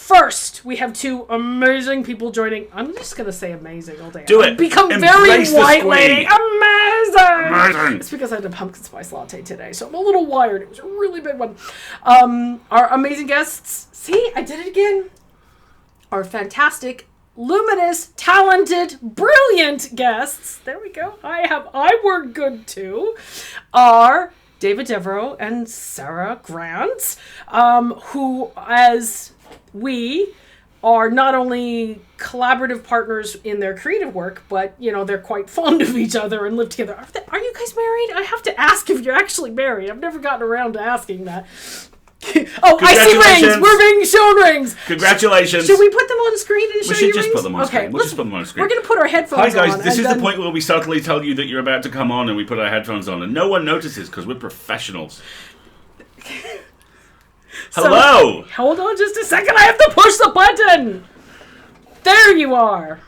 first, we have two amazing people joining. I'm just going to say amazing all day. Do it. I've become Embrace very white the lady. Amazing. Amazing. It's because I had a pumpkin spice latte today, so I'm a little wired. It was a really big one. Our amazing guests. See, I did it again. Our fantastic, luminous, talented, brilliant guests. There we go. I work good too. Are David Devereux and Sarah Grant, who, as we are not only collaborative partners in their creative work, but, you know, they're quite fond of each other and live together. Are you guys married? I have to ask if you're actually married. I've never gotten around to asking that. Oh, I see rings! We're being shown rings! Congratulations! Should we put them on screen and show you rings? We should just put them on screen. We'll just put them on screen. We're going to put our headphones on. Hi guys, this is the point where we subtly tell you that you're about to come on and we put our headphones on and no one notices because we're professionals. Hello! So, hold on just a second, I have to push the button! There you are!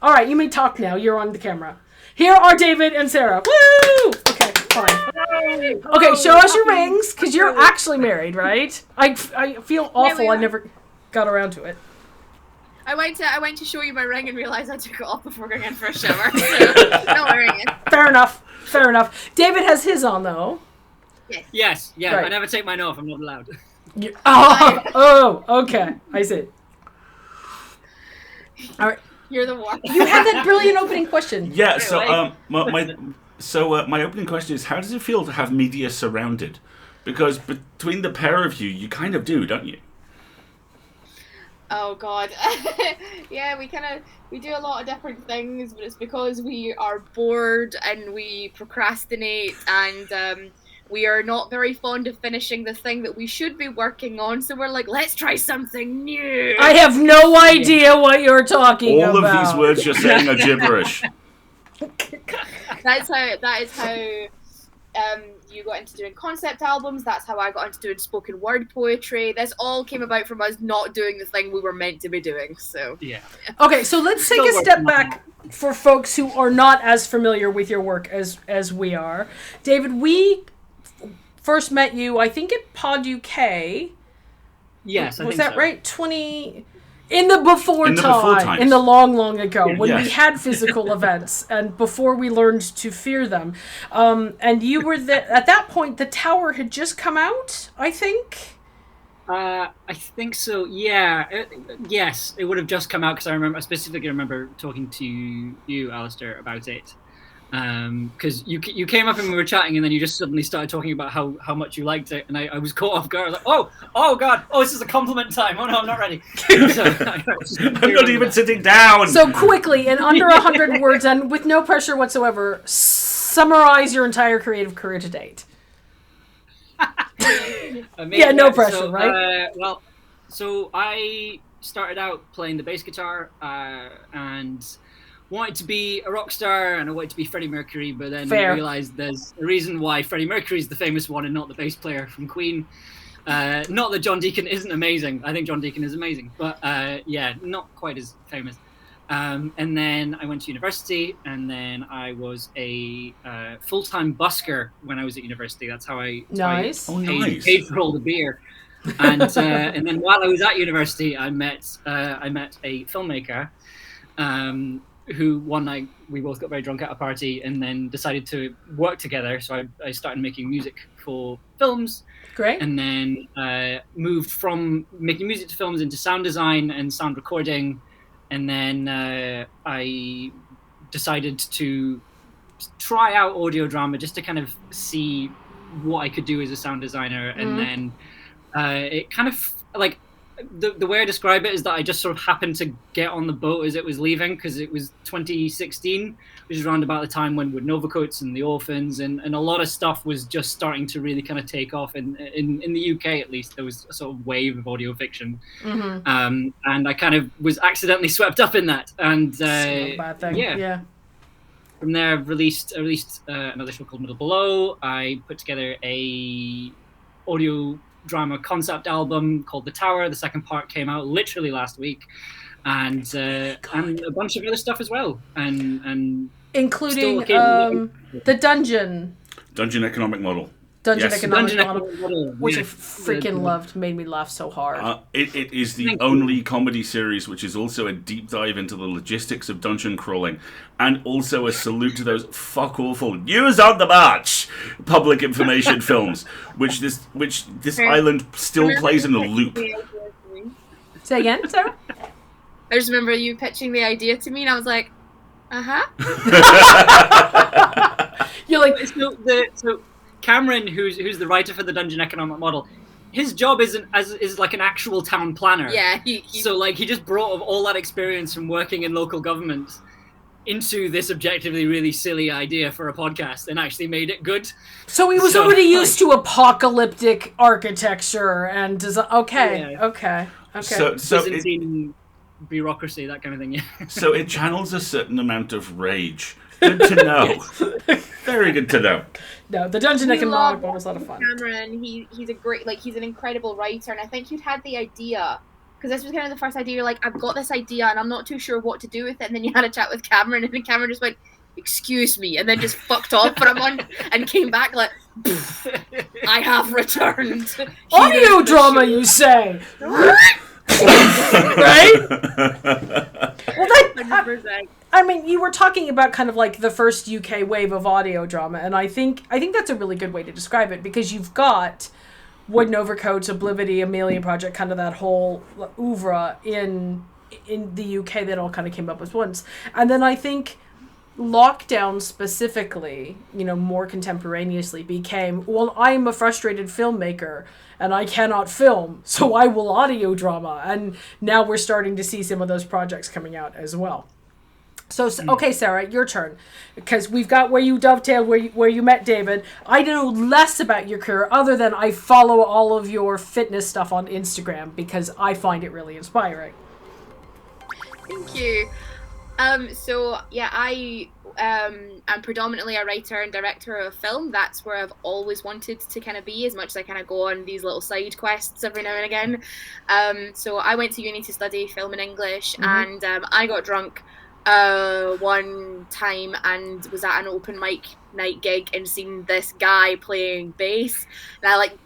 Alright, you may talk now, you're on the camera. Here are David and Sarah. Woo! Okay, fine. Okay, show us your rings, because you're actually married, right? I feel awful I never got around to it. I went to show you my ring and realised I took it off before going in for a shower, so not wearing it. Fair enough. David has his on, though. Yes. Yeah, right. I never take mine off, I'm not allowed. Okay, I see. All right. You're the one. You had that brilliant opening question. Yeah, so my opening question is, how does it feel to have media surrounded? Because between the pair of you, you kind of do, don't you? Oh God, yeah, we do a lot of different things, but it's because we are bored and we procrastinate and we are not very fond of finishing the thing that we should be working on, so we're like, let's try something new. I have no idea what you're talking about. All of these words you're saying are gibberish. That is how you got into doing concept albums. That's how I got into doing spoken word poetry. This all came about from us not doing the thing we were meant to be doing. So yeah. Okay, so let's take a step back for folks who are not as familiar with your work as we are. David, we first met you, I think, at Pod UK. Yes, I was think that so. right? In the before time, in the long ago, when we had physical events and before we learned to fear them. And you were at that point, the tower had just come out, I think. I think so. Yeah. Yes, it would have just come out because I specifically remember talking to you, Alasdair, about it. Because you came up and we were chatting, and then you just suddenly started talking about how much you liked it, and I was caught off guard. I was like, oh God, this is a compliment time. Oh no, I'm not ready. I'm not even sitting down. So quickly, in under 100 words, and with no pressure whatsoever, summarize your entire creative career to date. Yeah, no pressure, right? So I started out playing the bass guitar and wanted to be a rock star, and I wanted to be Freddie Mercury, but then I realized there's a reason why Freddie Mercury is the famous one and not the bass player from Queen. Not that John Deacon isn't amazing. I think John Deacon is amazing, but not quite as famous. And then I went to university, and then I was a full-time busker when I was at university. That's how I paid for all the beer. And then while I was at university, I met a filmmaker who one night we both got very drunk at a party and then decided to work together. So I started making music for films. Great. And then moved from making music to films into sound design and sound recording. And then I decided to try out audio drama just to kind of see what I could do as a sound designer. And then it kind of like the way I describe it is that I just sort of happened to get on the boat as it was leaving, because it was 2016, which is around about the time when with Novacoats and the Orphans and a lot of stuff was just starting to really kind of take off in the UK. At least there was a sort of wave of audio fiction, and I kind of was accidentally swept up in that. And bad thing. Yeah. From there, I've released another show called Middle Below. I put together a audio drama concept album called The Tower. The second part came out literally last week, and a bunch of other stuff as well, and including the Dungeon economic model. Dungeon Yes. Economic Dungeon Model, Economic which I yeah. freaking loved. Made me laugh so hard. It is the Thank only comedy series which is also a deep dive into the logistics of dungeon crawling, and also a salute to those fuck awful News on the March public information films, which this island still plays in a loop. Say again, Sarah? I just remember you pitching the idea to me, and I was like, uh-huh. You're like, So Cameron, who's the writer for the Dungeon Economic Model, his job is like an actual town planner. Yeah. So like he just brought all that experience from working in local government into this objectively really silly idea for a podcast and actually made it good. so he was already used to apocalyptic architecture and design. Okay. So Byzantine bureaucracy, that kind of thing. Yeah. So it channels a certain amount of rage. Good to know. Very good to know. No, the Dungeon We Economic love Model was a lot of fun. Cameron, he's a great, like, he's an incredible writer, and I think you'd had the idea, because this was kind of the first idea, you're like, I've got this idea, and I'm not too sure what to do with it, and then you had a chat with Cameron, and then Cameron just went, excuse me, and then just fucked off for a month, and came back like, I have returned. Audio drama, you say? Right? Well, 100%. I mean, you were talking about kind of like the first UK wave of audio drama, and I think that's a really good way to describe it, because you've got Wooden Overcoats, Oblivion, Amelia Project, kind of that whole oeuvre in the UK that all kind of came up at once. And then I think Lockdown specifically, more contemporaneously became, well, I'm a frustrated filmmaker and I cannot film, so I will audio drama. And now we're starting to see some of those projects coming out as well. So, okay, Sarah, your turn, because we've got where you dovetailed, where you met David. I know less about your career other than I follow all of your fitness stuff on Instagram because I find it really inspiring. Thank you. So yeah, I am predominantly a writer and director of film. That's where I've always wanted to kind of be, as much as I kind of go on these little side quests every now and again. So I went to uni to study film and English, and I got drunk one time and was at an open mic night gig and seen this guy playing bass, and I like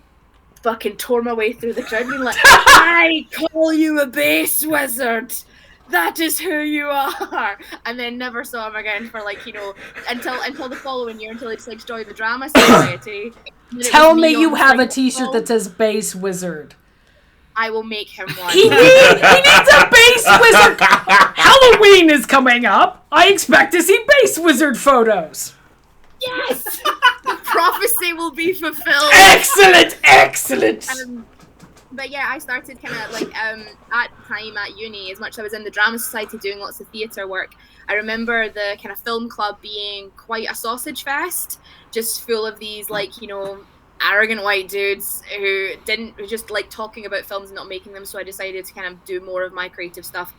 fucking tore my way through the crowd being like, I call you a bass wizard, that is who you are, and then never saw him again for until the following year, until he just joined the drama society. Tell me you have a t-shirt that says bass wizard. I will make him one. He needs a bass wizard. Halloween is coming up. I expect to see bass wizard photos. Yes! The prophecy will be fulfilled. Excellent. But yeah, I started kind of at time at uni, as much as I was in the drama society doing lots of theatre work. I remember the kind of film club being quite a sausage fest, just full of these arrogant white dudes who just like talking about films and not making them. So I decided to kind of do more of my creative stuff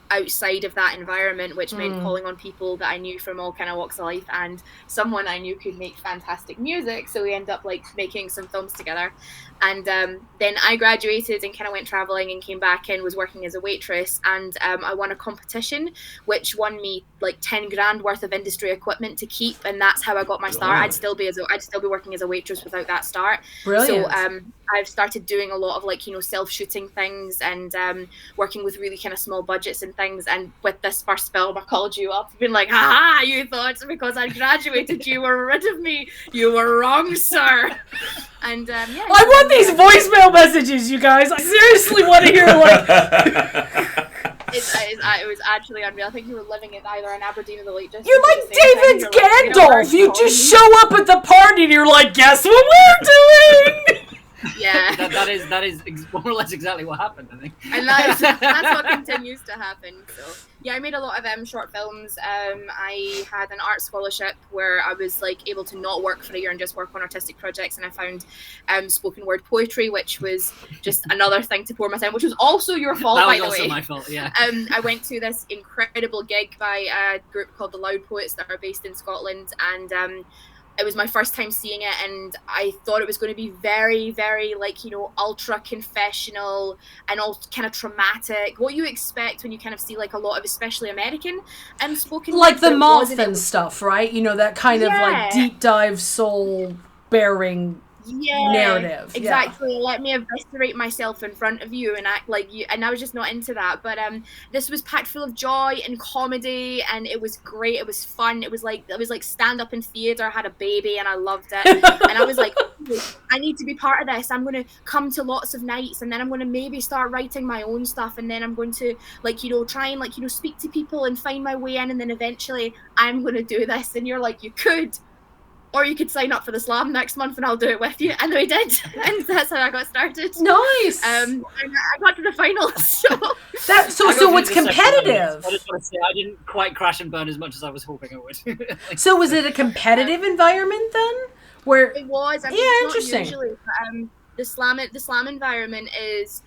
outside of that environment, which meant calling on people that I knew from all kind of walks of life, and someone I knew could make fantastic music. So we ended up making some films together. And then I graduated and kind of went traveling and came back and was working as a waitress, and I won a competition which won me 10 grand worth of industry equipment to keep, and that's how I got my start. I'd still be working as a waitress without that start. Brilliant. So I've started doing a lot of self-shooting things and working with really kind of small budgets and things. And with this first film, I called you up, been like, "Ha! You thought because I graduated you were rid of me? You were wrong, sir." And yeah, I want these voicemail messages, you guys. I seriously want to hear it was actually unreal. I think you were living in either in Aberdeen or the Lake District. You're like David Gandalf. You just show up at the party and you're like, guess what we're doing? Yeah, that is more or less exactly what happened, I think. And that's what continues to happen. So yeah, I made a lot of short films. I had an art scholarship where I was able to not work for a year and just work on artistic projects, and I found spoken word poetry, which was just another thing to pour my time, which was also your fault, by the way. That was also my fault, yeah. I went to this incredible gig by a group called the Loud Poets that are based in Scotland, and it was my first time seeing it, and I thought it was going to be very, very ultra confessional and all kind of traumatic. What you expect when you kind of see a lot of especially American spoken word. The Moth and stuff, right? That kind of deep dive soul bearing narrative. Exactly. Let me eviscerate myself in front of you and act like you. And I was just not into that. But this was packed full of joy and comedy, and it was great. It was fun. It was like stand up in theater. I had a baby, and I loved it. And I was like, I need to be part of this. I'm going to come to lots of nights, and then I'm going to maybe start writing my own stuff, and then I'm going to try and speak to people and find my way in, and then eventually I'm going to do this. And you're like, you could. Or you could sign up for the slam next month and I'll do it with you. And we did. And that's how I got started. Nice. And I got to the finals. So it's competitive. I just want to say I didn't quite crash and burn as much as I was hoping I would. So was it a competitive environment then? Where it was. Interesting. Usually, the slam environment is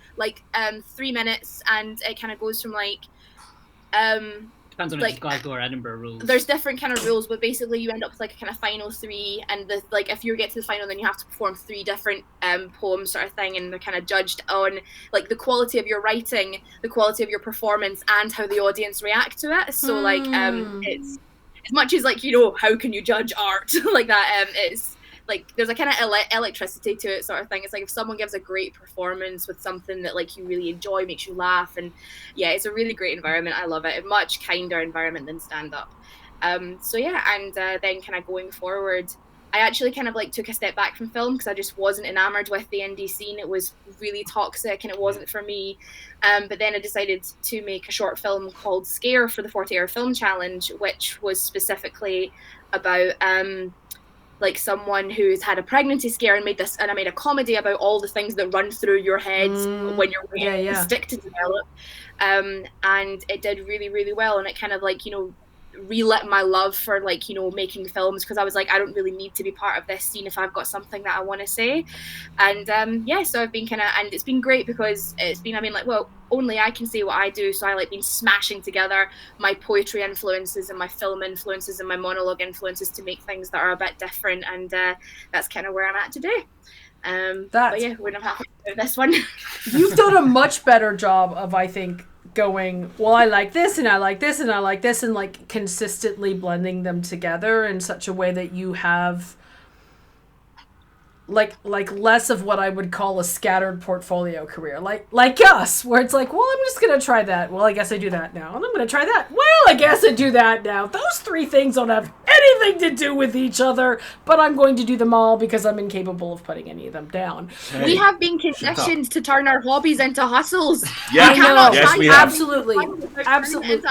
3 minutes, and it kind of goes from depends on if it's Glasgow or Edinburgh rules. There's different kind of rules, but basically you end up with a kind of final 3, and if you get to the final, then you have to perform 3 different poems sort of thing, and they're kind of judged on the quality of your writing, the quality of your performance, and how the audience react to it. So it's as much as how can you judge art like that? It's there's a kind of electricity to it sort of thing. It's if someone gives a great performance with something that you really enjoy, makes you laugh, and it's a really great environment. I love it. A much kinder environment than stand-up. And then kind of going forward, I actually kind of took a step back from film because I just wasn't enamored with the indie scene. It was really toxic and it wasn't for me. But then I decided to make a short film called Scare for the 40-Hour Film Challenge, which was specifically about someone who's had a pregnancy scare, and I made a comedy about all the things that run through your head when you're waiting for the stick to develop. And it did really, really well, and it kind of relit my love for making films, because I was I don't really need to be part of this scene if I've got something that I want to say. And so I've been and it's been great because it's been only I can say what I do, so I been smashing together my poetry influences and my film influences and my monologue influences to make things that are a bit different, and that's kind of where I'm at today. But we're not happy with this one. You've done a much better job of, I think, going, well, I like this and I like this and I like this, and consistently blending them together in such a way that you have less of what I would call a scattered portfolio career, like us, where it's well, I'm just gonna try that, well, I guess I do that now, and I'm gonna try that, well, I guess I do that now. Those 3 things don't have anything to do with each other, but I'm going to do them all because I'm incapable of putting any of them down. Hey, we have been conditioned to turn our hobbies into hustles. Yeah, I know. yes, we have. Absolutely.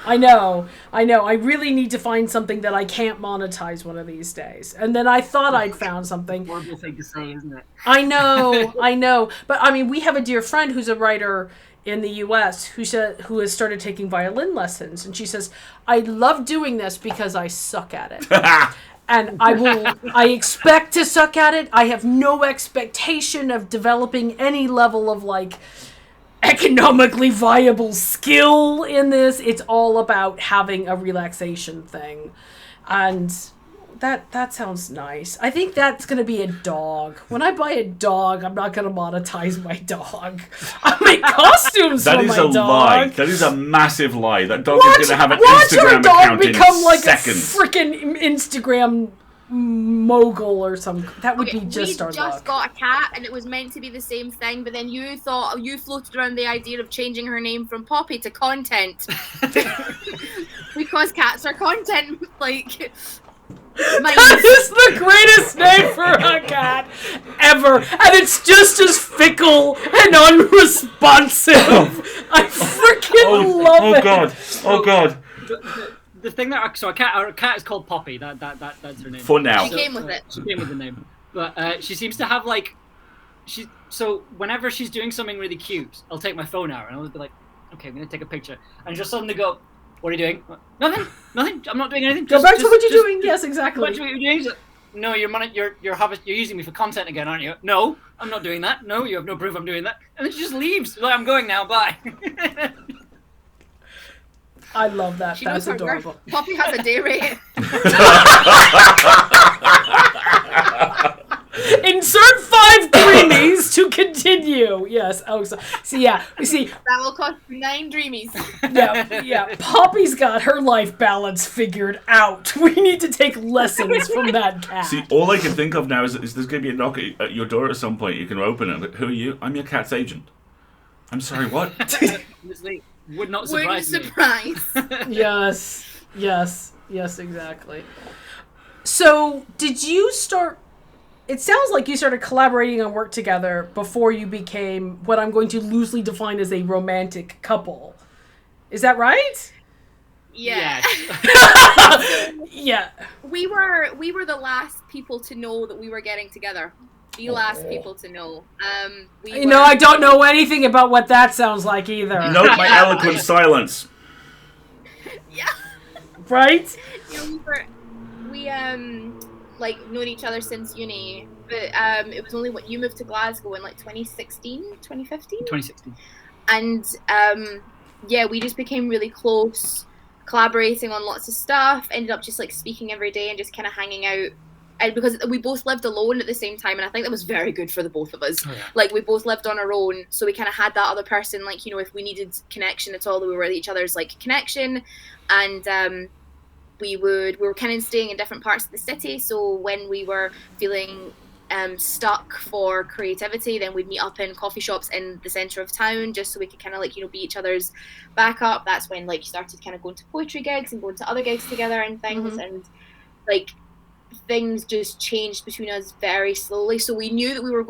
I know. I really need to find something that I can't monetize one of these days. And then I thought I'd found something. Horrible thing to say, isn't it? I know. But I mean, we have a dear friend who's a writer in the US who has started taking violin lessons, and she says, I love doing this because I suck at it. And I expect to suck at it. I have no expectation of developing any level of economically viable skill in this. It's all about having a relaxation thing, and that sounds nice. I think that's gonna be a dog. When I buy a dog, I'm not gonna monetize my dog. I'll make costumes for my dog. That is a lie. That is a massive lie. That dog is gonna have an Instagram our dog account become in like seconds. a freaking Instagram mogul or something. That would be just our We just dog. got a cat, and it was meant to be the same thing, but then you floated around the idea of changing her name from Poppy to Content. Because cats are content, That is the greatest name for a cat ever, and it's just as fickle and unresponsive. I freaking love it. Oh god. The thing that our cat is called Poppy. That's her name. For now. She came with it. She came with the name, but she seems to have so whenever she's doing something really cute, I'll take my phone out and I'll be like, okay, I'm gonna take a picture, and just suddenly go, what are you doing? Nothing. I'm not doing anything. Go back to what you're doing. Yes, exactly. Go back to what you're doing. No, you're using me for content again, aren't you? No, I'm not doing that. No, you have no proof I'm doing that. And then she just leaves. I'm going now. Bye. I love that. She That's knows her adorable. worth. Poppy has a day rate. Insert 5 dreamies to continue. Yes. Oh, so yeah. We see. That will cost 9 dreamies. Yeah. Poppy's got her life balance figured out. We need to take lessons from that cat. See, all I can think of now is there's going to be a knock at your door at some point. You can open it. Who are you? I'm your cat's agent. I'm sorry, what? Honestly, would not surprise me. Yes, exactly. So, did you start... It sounds like you started collaborating on work together before you became what I'm going to loosely define as a romantic couple. Is that right? Yeah. Yeah. We were the last people to know that we were getting together. The last people to know. I don't know anything about what that sounds like either. Note my eloquent silence. Yeah. Right? We known each other since uni, but it was only when you moved to Glasgow in 2016, 2015? 2016. And we just became really close, collaborating on lots of stuff, ended up just speaking every day and just kind of hanging out. And because we both lived alone at the same time, and I think that was very good for the both of us. Oh, yeah. We both lived on our own, so we kind of had that other person, if we needed connection at all, we were each other's connection. And we were kind of staying in different parts of the city, so when we were feeling stuck for creativity, then we'd meet up in coffee shops in the centre of town, just so we could kind of be each other's backup. That's when you started kind of going to poetry gigs and going to other gigs together and things. And things just changed between us very slowly. So we knew that we were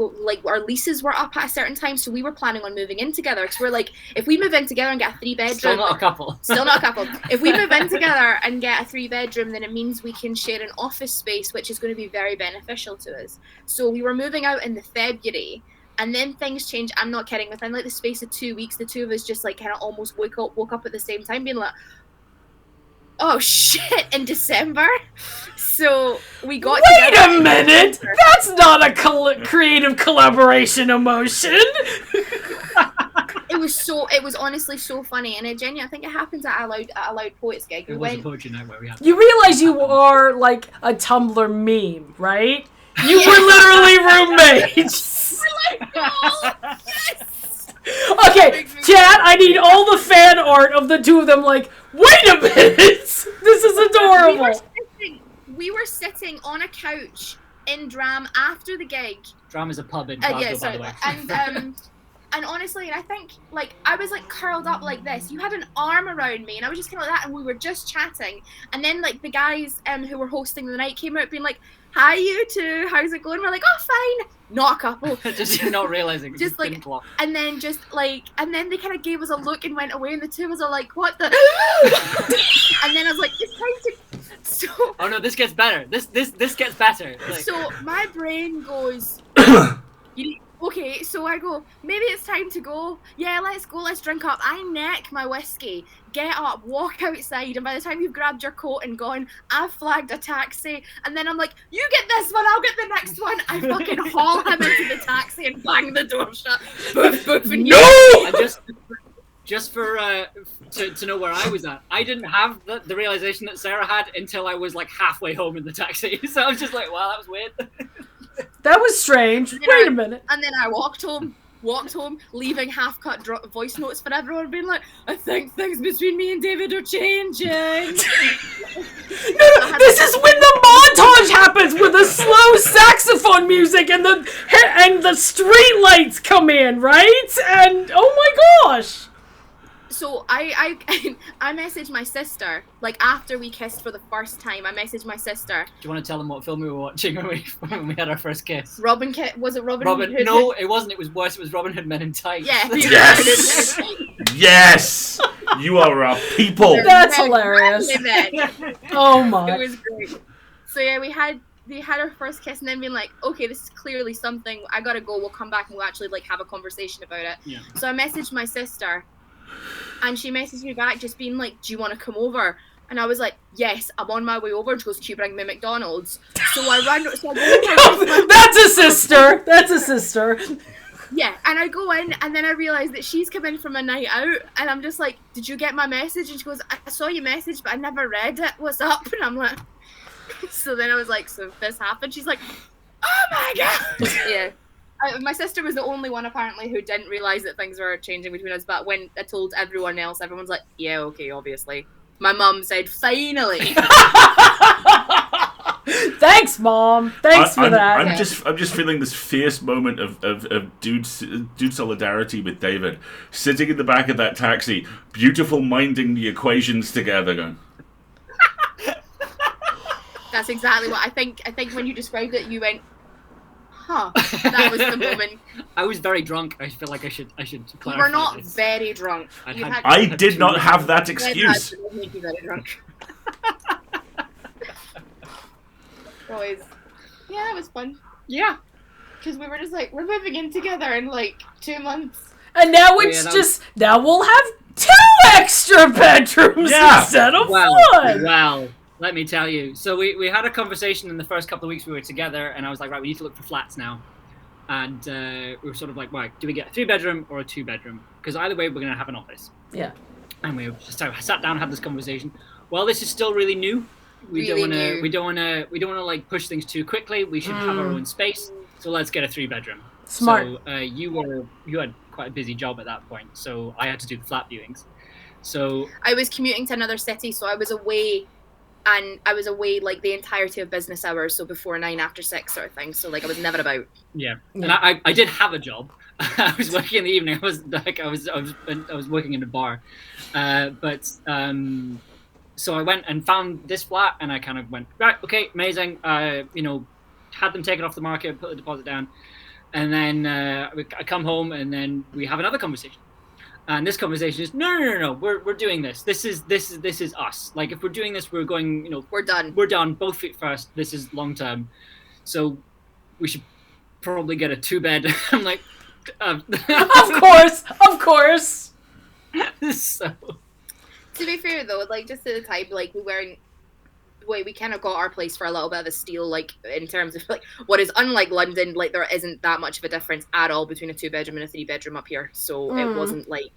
our leases were up at a certain time, so we were planning on moving in together, because we're if we move in together and get a 3-bedroom, still not a couple. If we move in together and get a 3-bedroom, then it means we can share an office space, which is going to be very beneficial to us. So we were moving out in the February, and then things changed. I'm not kidding. Within the space of 2 weeks, the two of us just kind of almost woke up at the same time, being oh shit, in December. So we got Wait a minute! That's not a creative collaboration emotion! It was honestly so funny, and I think it happened at a Loud Poets gig. It was a poetry night where we had... You realize you are a Tumblr meme, right? You were literally roommates! Oh, yes! Okay, chat, I need all the fan art of the two of them wait a minute! This is adorable! We were sitting on a couch in Dram after the gig. Dram is a pub in Glasgow, by the way. And honestly, I think I was curled up like this. You had an arm around me, and I was just kind of like that, and we were just chatting. And then the guys who were hosting the night came out being "Hi, you two, how's it going?" We're oh, fine. Not a couple. Just not realizing. Just and then and then they kind of gave us a look and went away, and the two of us are what the? And then I was it's time to. So. Oh no, this gets better. This gets better. So my brain goes. Okay, so I go, maybe it's time to go. Yeah, let's go, let's drink up. I neck my whiskey, get up, walk outside, and by the time you've grabbed your coat and gone, I've flagged a taxi, and then I'm you get this one, I'll get the next one. I fucking haul him into the taxi and bang the door shut. Boof, boof, and no! And just for to know where I was at, I didn't have the realization that Sarah had until I was halfway home in the taxi. So I was just wow, that was weird. That was strange. Wait a minute. And then I walked home, leaving half-cut voice notes for everyone, being I think things between me and David are changing. No, this is when the montage happens with the slow saxophone music and the street lights come in, right? And oh my gosh. So I messaged my sister, after we kissed for the first time, I messaged my sister. Do you want to tell them what film we were watching when we had our first kiss? Was it Robin Hood? No, it wasn't. It was worse. It was Robin Hood Men in Tights. Yeah. Yes! Yes! You are a people! That's hilarious. Oh my. It was great. So yeah, we had our first kiss, and then being okay, this is clearly something, I gotta go, we'll come back and we'll actually have a conversation about it. Yeah. So I messaged my sister, and she messaged me back just being do you want to come over? And I was yes, I'm on my way over. She goes, can you bring me McDonald's? So I ran, so I go over. That's a sister. Yeah, and I go in, and then I realise that she's come in from a night out, and I'm just did you get my message? And she goes, I saw your message, but I never read it. What's up? And I'm so then I was so if this happened, she's oh my god. Yeah. My sister was the only one apparently who didn't realise that things were changing between us. But when I told everyone else, everyone's like, "Yeah, okay, obviously." My mum said, "Finally." Thanks, Mom. Thanks for that. I'm just feeling this fierce moment of dude solidarity with David, sitting in the back of that taxi, beautiful minding the equations together, going. That's exactly what I think. I think when you described it, you went, "Huh." That was the moment. I was very drunk. I feel like I should clarify. You were not this. very drunk. I did not have that excuse. Make you very drunk. Boys. Yeah, that was fun. Yeah. Because we were just like, we're moving in together in like 2 months. And now it's now we'll have 2 extra bedrooms instead of 1. Well, let me tell you. So we had a conversation in the first couple of weeks we were together, and I was like, right, we need to look for flats now. And we were sort of like, right, do we get a 3-bedroom or a 2-bedroom? Because either way, we're going to have an office. Yeah. And we sat down and had this conversation. Well, this is still really new. We don't want to like push things too quickly. We should have our own space. So let's get a 3-bedroom. Smart. So you had quite a busy job at that point, so I had to do the flat viewings. So I was commuting to another city, so I was away, and I was away like the entirety of business hours, so before 9, after 6 sort of thing. So like I was never about. Yeah. And I did have a job. I was working in the evening. I was working in a bar, So I went and found this flat, and I kind of went, right, okay, amazing. Had them taken off the market, put the deposit down, and then I come home, and then we have another conversation. And this conversation is no, we're doing this. This is us. Like if we're doing this, we're going. We're done. Both feet first. This is long term. So we should probably get a 2-bed. I'm like, of course. So. To be fair though, like just at the time, like we kind of got our place for a little bit of a steal, like in terms of like what is unlike London, like there isn't that much of a difference at all between a 2-bedroom and a 3-bedroom up here. So it wasn't like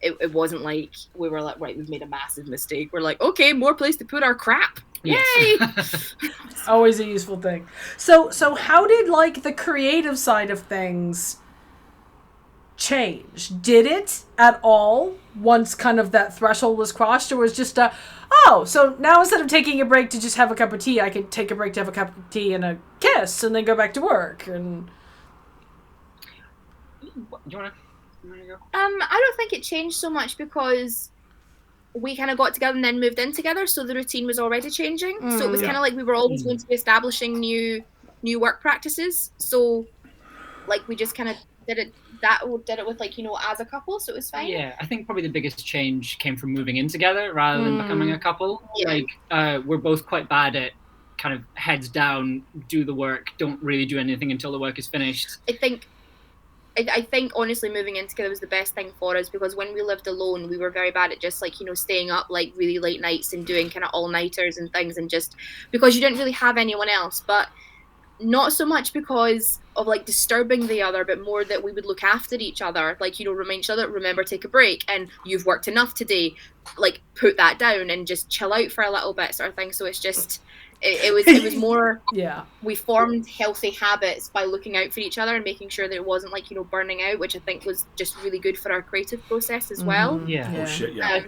it wasn't like we were like, right, we've made a massive mistake. We're like, okay, more place to put our crap. Yes. Yay! Always a useful thing. So how did like the creative side of things change? Did it at all once kind of that threshold was crossed, or was just so now instead of taking a break to just have a cup of tea, I could take a break to have a cup of tea and a kiss and then go back to work? And you wanna go? I don't think it changed so much because we kind of got together and then moved in together, so the routine was already changing. So it was kind of like we were always going to be establishing new work practices. So like we just kind of did it with like, as a couple, so it was fine. Yeah, I think probably the biggest change came from moving in together rather than becoming a couple. Yeah. Like we're both quite bad at kind of heads down, do the work, don't really do anything until the work is finished. I think honestly moving in together was the best thing for us, because when we lived alone we were very bad at just like staying up like really late nights and doing kind of all-nighters and things, and just because you didn't really have anyone else. But not so much because of like disturbing the other, but more that we would look after each other, like remind each other, remember, take a break, and you've worked enough today, like put that down and just chill out for a little bit sort of thing. So it's just it was more we formed healthy habits by looking out for each other and making sure that it wasn't like burning out, which I think was just really good for our creative process as well. Oh shit, yeah.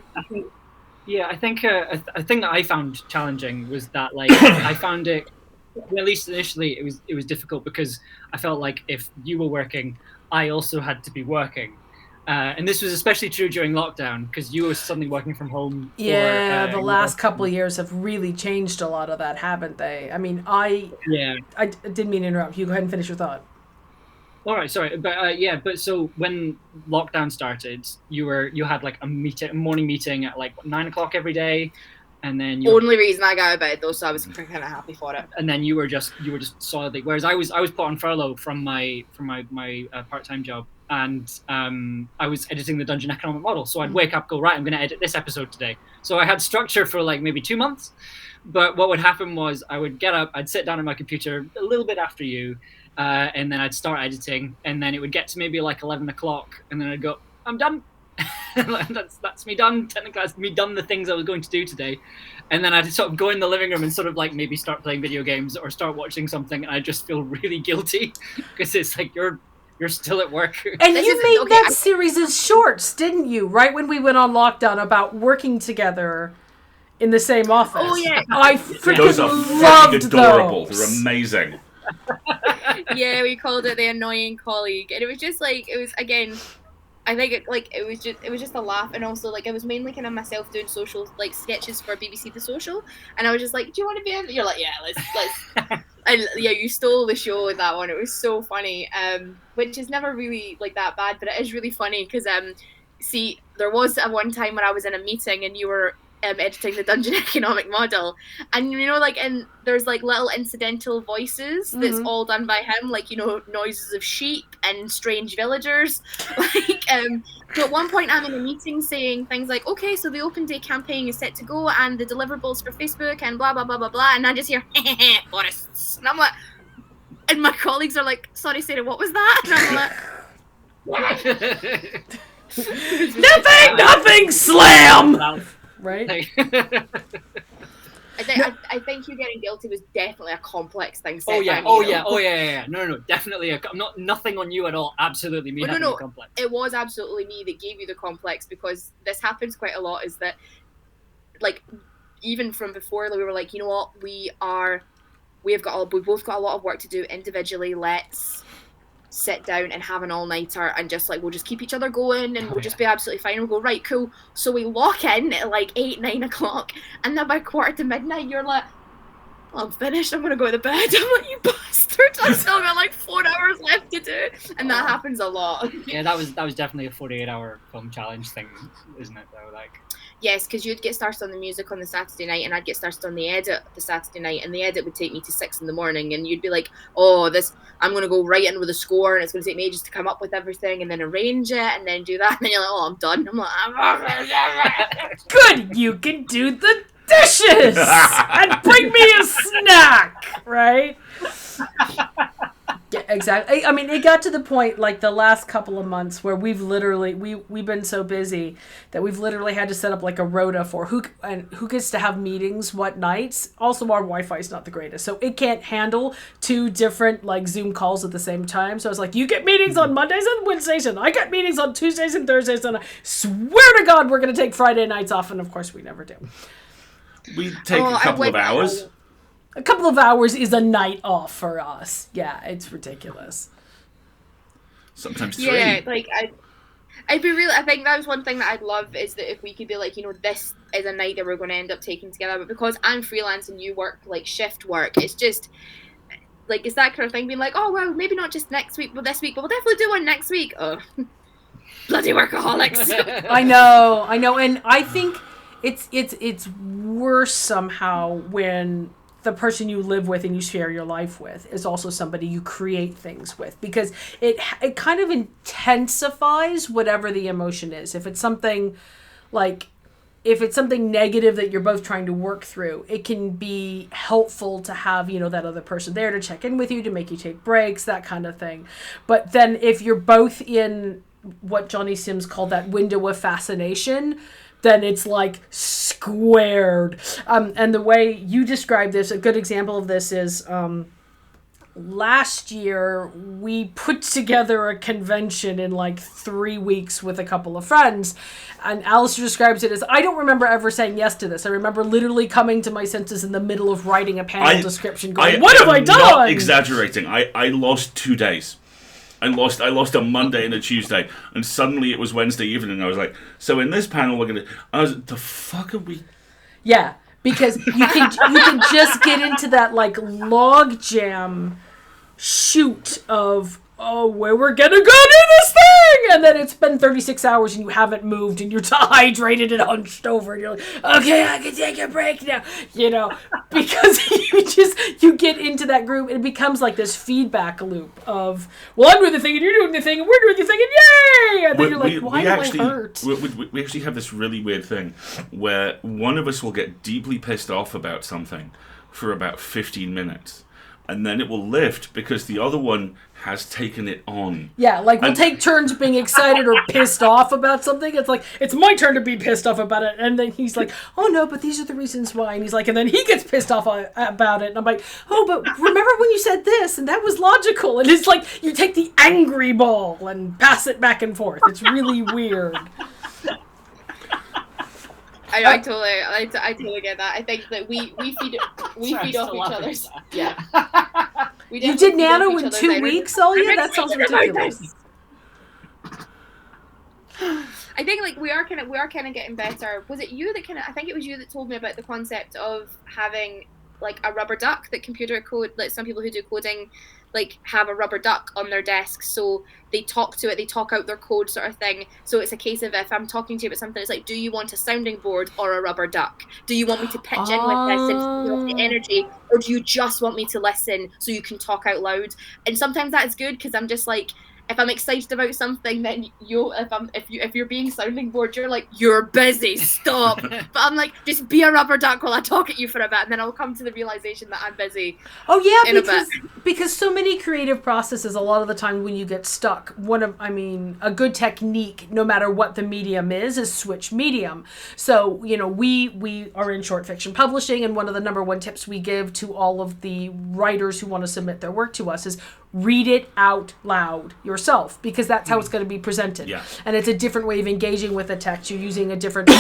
I think a thing that I found challenging was that like I found it, at least initially, it was difficult because I felt like if you were working, I also had to be working. And this was especially true during lockdown because you were suddenly working from home. Yeah, the last couple of years have really changed a lot of that, haven't they? I mean, I didn't mean to interrupt. You go ahead and finish your thought. All right, sorry, but so when lockdown started, you had like a morning meeting at like 9 o'clock every day. And then only reason I got out of bed though, so I was kind of happy for it. And then you were just solidly. Whereas I was put on furlough from my part-time job, and I was editing the Dungeon Economic Model. So I'd wake up, go right, I'm going to edit this episode today. So I had structure for like maybe 2 months. But what would happen was I would get up, I'd sit down at my computer a little bit after you, and then I'd start editing, and then it would get to maybe like 11 o'clock, and then I'd go, I'm done. that's me done. Technically, that's me done the things I was going to do today. And then I'd sort of go in the living room and sort of like maybe start playing video games or start watching something, and I just feel really guilty because it's like you're still at work. And you made that series of shorts, didn't you? Right when we went on lockdown, about working together in the same office. Oh yeah, I freaking Those are loved adorable. those. They're amazing. yeah, we called it the annoying colleague, and it was just like it was again. I think it was just a laugh, and also like it was mainly kind of myself doing social like sketches for BBC The Social, and I was just like, "Do you want to be in?" You're like, "Yeah, let's." And yeah, you stole the show with that one. It was so funny, which is never really like that bad, but it is really funny because see, there was one time when I was in a meeting and you were editing the Dungeon Economic Model, and you know, like, and there's like little incidental voices that's all done by him, like, you know, noises of sheep and strange villagers, like, so at one point I'm in a meeting saying things like, okay, so the open day campaign is set to go and the deliverables for Facebook and blah blah blah blah blah, and I just hear forests, and I'm like, and my colleagues are like, sorry Sarah, what was that? And I'm like nothing, slam! Right? I think you getting guilty was definitely a complex thing. Oh yeah. No, definitely. Nothing on you at all. Absolutely me having a complex. It was absolutely me that gave you the complex, because this happens quite a lot. Is that like even from before we were like, you know what, we've both got a lot of work to do individually. Let's sit down and have an all-nighter and just like we'll just keep each other going and we'll just be absolutely fine. We'll go, right, cool. So we lock in at like 8-9 o'clock, and then by 1:45 you're like, well, I'm finished, I'm gonna go to bed. I'm like, you bastard, I've still got like 4 hours left to do. And that happens a lot. Yeah, that was definitely a 48-hour film challenge thing, isn't it though? Like, yes, because you'd get started on the music on the Saturday night and I'd get started on the edit the Saturday night, and the edit would take me to 6 in the morning, and you'd be like, oh, I'm going to go right in with a score and it's going to take me ages to come up with everything and then arrange it and then do that, and then you're like, oh, I'm done. I'm like, good, you can do the dishes and bring me a snack, right? Yeah, exactly. I mean, it got to the point like the last couple of months where we've been so busy that we've literally had to set up like a rota for who gets to have meetings what nights. Also, our Wi-Fi is not the greatest, so it can't handle 2 different like Zoom calls at the same time. So I was like, you get meetings on Mondays and Wednesdays, and I get meetings on Tuesdays and Thursdays, and I swear to God we're going to take Friday nights off, and of course we never do. We take a couple of hours. A couple of hours is a night off for us. Yeah, it's ridiculous. Sometimes 3. yeah, like I'd be really. I think that was one thing that I'd love, is that if we could be like, you know, this is a night that we're going to end up taking together. But because I'm freelance and you work like shift work, it's just like it's that kind of thing. Being like, oh well, maybe not just next week, but this week, but we'll definitely do one next week. Oh, bloody workaholics! I know, and I think it's worse somehow when the person you live with and you share your life with is also somebody you create things with, because it kind of intensifies whatever the emotion is. If it's something negative that you're both trying to work through, it can be helpful to have, you know, that other person there to check in with you, to make you take breaks, that kind of thing. But then if you're both in what Johnny Sims called that window of fascination, then it's like squared. And the way you describe this, a good example of this is last year we put together a convention in like 3 weeks with a couple of friends, and Alistair describes it as, I don't remember ever saying yes to this. I remember literally coming to my senses in the middle of writing a panel description going, what have I done? I'm not exaggerating. I lost 2 days. I lost a Monday and a Tuesday, and suddenly it was Wednesday evening. I was like, so in this panel we're gonna. I was, the fuck are we? Yeah, because you can just get into that like log jam shoot of, oh, where we're gonna go do this thing, and then it's been 36 hours and you haven't moved and you're dehydrated and hunched over and you're like, okay, I can take a break now, you know, because you get into that group and it becomes like this feedback loop of, well, I'm doing the thing and you're doing the thing and we're doing the thing and yay, and then you're like, why am I hurt? We actually have this really weird thing where one of us will get deeply pissed off about something for about 15 minutes. And then it will lift because the other one has taken it on. Yeah, like we'll take turns being excited or pissed off about something. It's like, it's my turn to be pissed off about it. And then he's like, oh no, but these are the reasons why. And he's like, and then he gets pissed off about it. And I'm like, oh, but remember when you said this? And that was logical. And it's like, you take the angry ball and pass it back and forth. It's really weird. I totally get that. I think that we feed off each other's. Yeah. You did Nano in 2 weeks, Olya? That sounds ridiculous. I think like we are kind of getting better. Was it you that I think it was you that told me about the concept of having like a rubber duck that computer code, like some people who do coding like have a rubber duck on their desk, so they talk to it, they talk out their code sort of thing. So it's a case of if I'm talking to you about something, it's like, do you want a sounding board or a rubber duck? Do you want me to pitch in with this and feel the energy, or do you just want me to listen so you can talk out loud? And sometimes that is good because I'm just like, if I'm excited about something, then if you're being sounding board, you're like, you're busy, stop. But I'm like, just be a rubber duck while I talk at you for a bit, and then I'll come to the realization that I'm busy. Oh yeah, because so many creative processes, a lot of the time when you get stuck, a good technique, no matter what the medium is switch medium. So, we are in short fiction publishing, and one of the number one tips we give to all of the writers who want to submit their work to us is read it out loud yourself, because that's how it's going to be presented. Yeah. And it's a different way of engaging with the text. You're using a different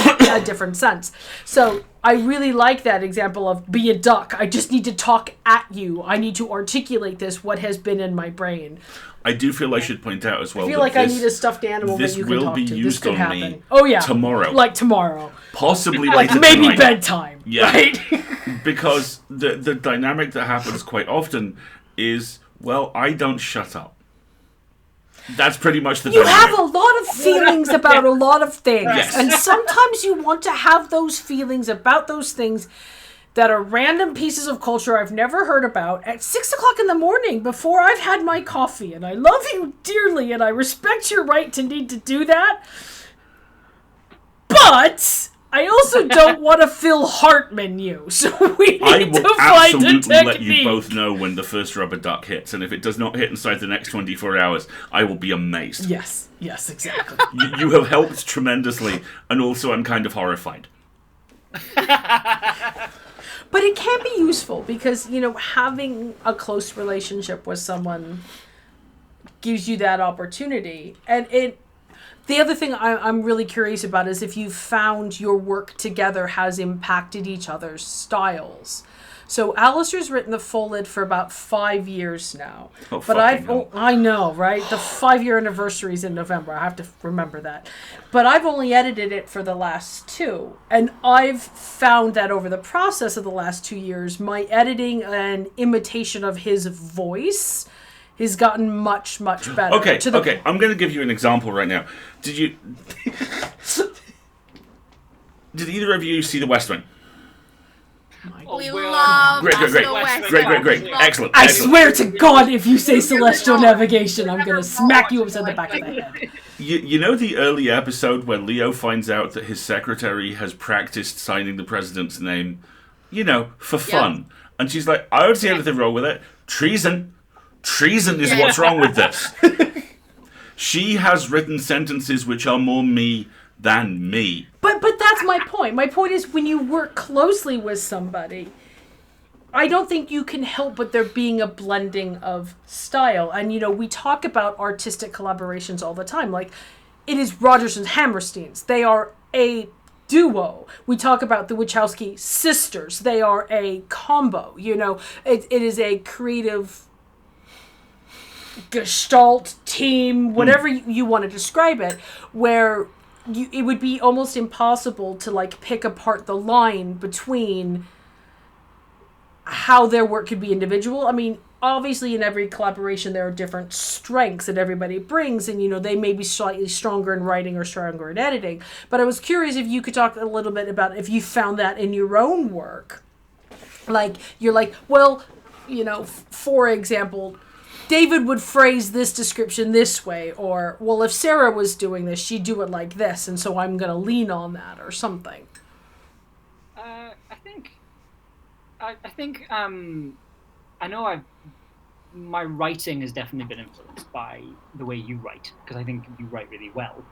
sense. So I really like that example of be a duck. I just need to talk at you. I need to articulate what has been in my brain. I do feel I should point out as well. I feel like I need a stuffed animal that you can talk to. This will be used on me. Oh yeah, tomorrow. Like tomorrow. Possibly like later maybe tonight. bedtime. Yeah. Right? Because the dynamic that happens quite often is, well, I don't shut up. That's pretty much the dynamic. You have a lot of feelings about a lot of things. Yes. And sometimes you want to have those feelings about those things that are random pieces of culture I've never heard about at 6 o'clock in the morning before I've had my coffee. And I love you dearly and I respect your right to need to do that. But I also don't want to Phil Hartman you, so we need to find a technique. I will absolutely let you both know when the first rubber duck hits, and if it does not hit inside the next 24 hours, I will be amazed. Yes, exactly. You have helped tremendously, and also I'm kind of horrified. But it can be useful because, having a close relationship with someone gives you that opportunity. And the other thing I'm really curious about is if you've found your work together has impacted each other's styles. So Alasdair's written the Full Lid for about 5 years now. I know, right? The 5-year anniversary is in November. I have to remember that. But I've only edited it for the last 2. And I've found that over the process of the last 2 years, my editing and imitation of his voice has gotten much, much better. Okay. I'm going to give you an example right now. Did either of you see The West Wing? We love Great. Excellent. I swear to God, if you say Celestial Navigation, I'm going to smack you upside the back of the head. You know the early episode where Leo finds out that his secretary has practiced signing the president's name, for fun. Yeah. And she's like, I don't see anything wrong with it. Treason is what's wrong with this. She has written sentences which are more me than me. But that's my point. My point is when you work closely with somebody, I don't think you can help but there being a blending of style. And, we talk about artistic collaborations all the time. Like, it is Rodgers and Hammersteins. They are a duo. We talk about the Wachowski sisters. They are a combo. It is a creative gestalt team, whatever you want to describe it, where it would be almost impossible to pick apart the line between how their work could be individual. I mean, obviously in every collaboration there are different strengths that everybody brings, and they may be slightly stronger in writing or stronger in editing. But I was curious if you could talk a little bit about if you found that in your own work. For example, David would phrase this description this way, or, well, if Sarah was doing this, she'd do it like this, and so I'm going to lean on that, or something. I think I know I've my writing has definitely been influenced by the way you write, because I think you write really well,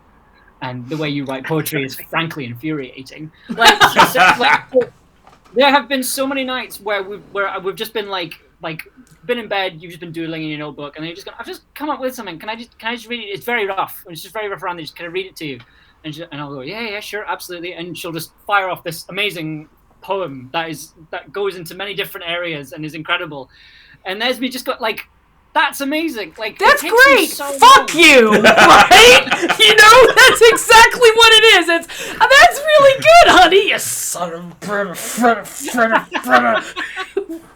and the way you write poetry is frankly infuriating. There have been so many nights where we've just been like been in bed, you've just been doodling in your notebook, and then you've just gone, I've just come up with something. Can I just read it? It's very rough. It's just very rough around. Just can I read it to you? And I'll go, yeah, sure, absolutely. And she'll just fire off this amazing poem that goes into many different areas and is incredible. And there's me just got like, that's amazing. Like, that's great. Fuck you, right? That's exactly what it is. That's really good, honey. You son of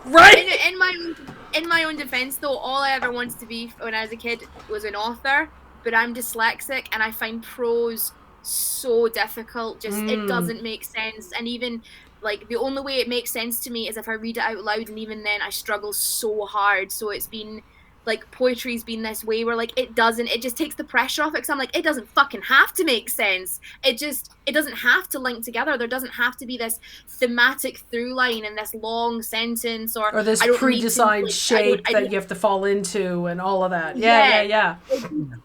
right? In my own defense, though, all I ever wanted to be when I was a kid was an author. But I'm dyslexic, and I find prose so difficult. Just it doesn't make sense, and even. Like, the only way it makes sense to me is if I read it out loud, and even then I struggle so hard. So it's been, like, poetry's been this way where, like, it just takes the pressure off it, because I'm like, it doesn't fucking have to make sense. It doesn't have to link together. There doesn't have to be this thematic through line and this long sentence or this pre-designed shape that you have to fall into and all of that. Yeah.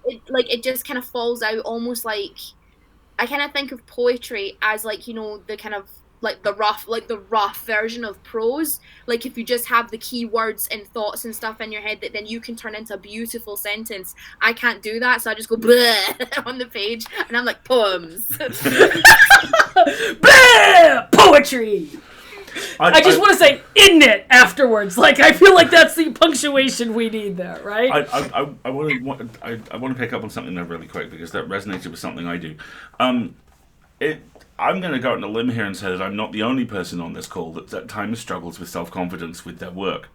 It just kind of falls out almost like, I kind of think of poetry as, like, the kind of, like the rough version of prose. Like, if you just have the key words and thoughts and stuff in your head that then you can turn into a beautiful sentence. I can't do that, so I just go bleh on the page, and I'm like, poems. Bleh! Poetry! I just want to say "in it" afterwards. Like, I feel like that's the punctuation we need there, right? I want to pick up on something there really quick, because that resonated with something I do. I'm going to go out on a limb here and say that I'm not the only person on this call that at times struggles with self-confidence with their work.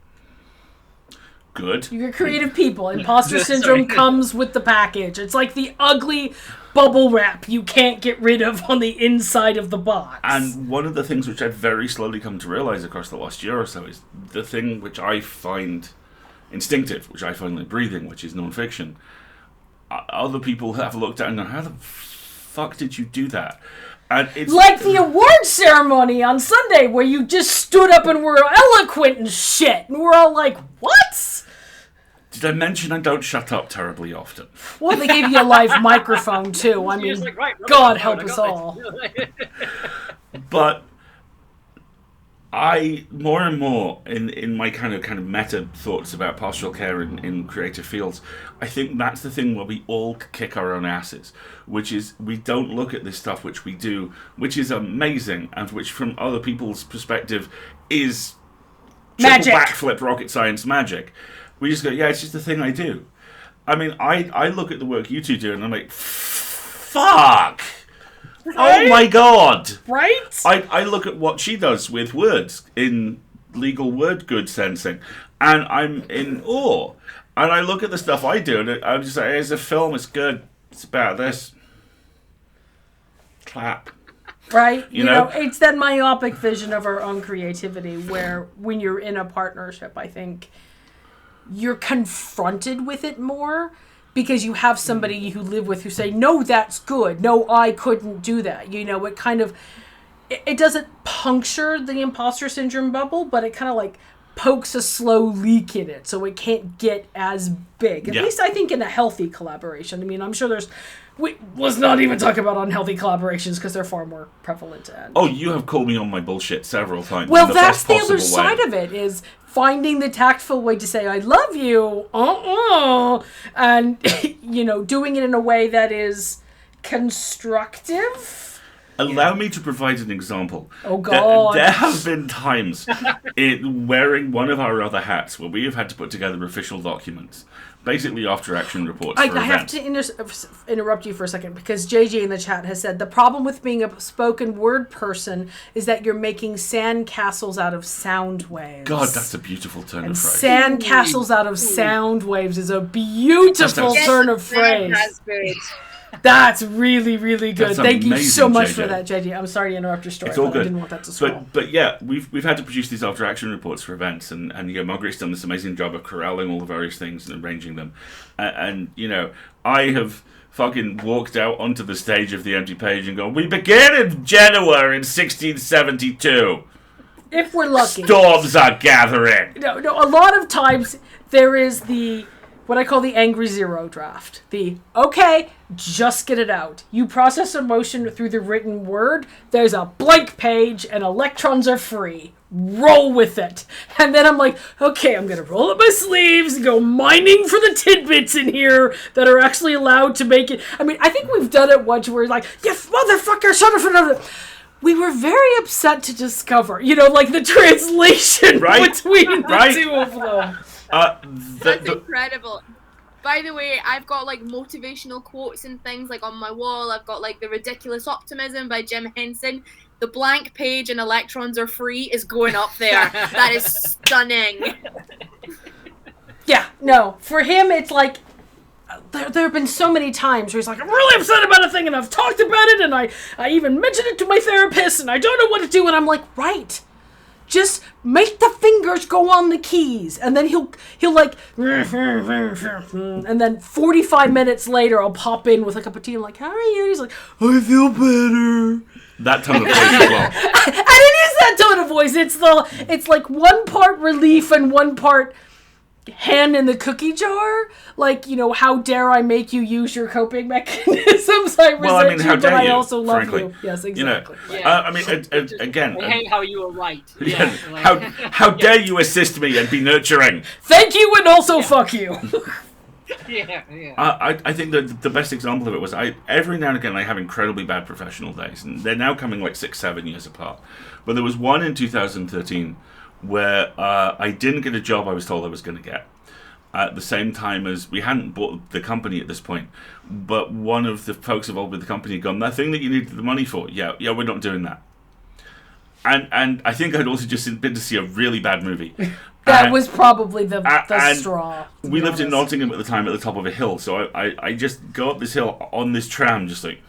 Good. You're creative people. Imposter syndrome comes with the package. It's like the ugly bubble wrap you can't get rid of on the inside of the box. And one of the things which I've very slowly come to realize across the last year or so is the thing which I find instinctive, which I find like breathing, which is non-fiction. Other people have looked at it and gone, how the fuck did you do that? And it's like the award ceremony on Sunday where you just stood up and were eloquent and shit. And we're all like, what? Did I mention I don't shut up terribly often? Well, they gave you a live microphone, too. I mean, like, right, God help us all. But I, more and more, in my kind of meta thoughts about pastoral care in creative fields, I think that's the thing where we all kick our own asses, which is we don't look at this stuff which we do, which is amazing, and which from other people's perspective is magic. Backflip rocket science magic. We just go, yeah, it's just the thing I do. I mean, I look at the work you two do, and I'm like, fuck! Right? Oh my god! Right? I look at what she does with words in legal word good sensing, and I'm in awe. And I look at the stuff I do, and I'm just like, here's a film, it's good. It's about this. Clap. Right? You know, it's that myopic vision of our own creativity where when you're in a partnership, I think you're confronted with it more. Because you have somebody you live with who say, no, that's good. No, I couldn't do that. It kind of, it doesn't puncture the imposter syndrome bubble, but it kind of like pokes a slow leak in it so it can't get as big. At least I think in a healthy collaboration. I mean, I'm sure let's not even talk about unhealthy collaborations because they're far more prevalent. Oh, you have called me on my bullshit several times. Well, that's the other side of it is finding the tactful way to say, I love you, and, doing it in a way that is constructive. Allow me to provide an example. Oh, God. There have been times in wearing one of our other hats where we have had to put together official documents, basically after action reports for events. I have to interrupt you for a second because JJ in the chat has said the problem with being a spoken word person is that you're making sand castles out of sound waves. God, that's a beautiful turn of phrase. Sand castles out of sound waves is a beautiful turn of phrase. That's really, really good. That's Thank you so much JJ. for that, JJ. I'm sorry to interrupt your story, it's all good. I didn't want that to scroll. But yeah, we've had to produce these after action reports for events, and Marguerite's done this amazing job of corralling all the various things and arranging them. And I have fucking walked out onto the stage of the empty page and gone, we begin in Genoa in 1672. If we're lucky. Storms are gathering. No, a lot of times there is what I call the angry zero draft. Okay, just get it out. You process emotion through the written word. There's a blank page and electrons are free. Roll with it. And then I'm like, okay, I'm going to roll up my sleeves and go mining for the tidbits in here that are actually allowed to make it. I mean, I think we've done it once where we're like, you motherfucker, shut up for another. We were very upset to discover, like the translation between the two of them. That's incredible. By the way, I've got like motivational quotes and things like on my wall. I've got like The Ridiculous Optimism by Jim Henson. The blank page and electrons are free is going up there. That is stunning. Yeah, no. For him, it's like, there have been so many times where he's like, I'm really upset about a thing and I've talked about it and I even mentioned it to my therapist and I don't know what to do. And I'm like, right. Just make the fingers go on the keys. And then he'll like, and then 45 minutes later, I'll pop in with a cup of tea. I'm like, how are you? And he's like, I feel better. That tone of voice as well. And it is that tone of voice. It's like one part relief and one part hand in the cookie jar. Like, how dare I make you use your coping mechanisms? I resent you, but I also love frankly. You. Yes, exactly. Again. I hate how you were right. Yeah. How dare you assist me and be nurturing? Thank you and also fuck you. Yeah. I think that the best example of it was every now and again I have incredibly bad professional days, and they're now coming like 6-7 years apart. But there was one in 2013 where I didn't get a job I was told I was going to get. At the same time as we hadn't bought the company at this point, but one of the folks involved with the company had gone, that thing that you needed the money for, yeah, we're not doing that. And I think I'd also just been to see a really bad movie. That was probably the straw. We lived in Nottingham at the time, at the top of a hill, so I just go up this hill on this tram, just like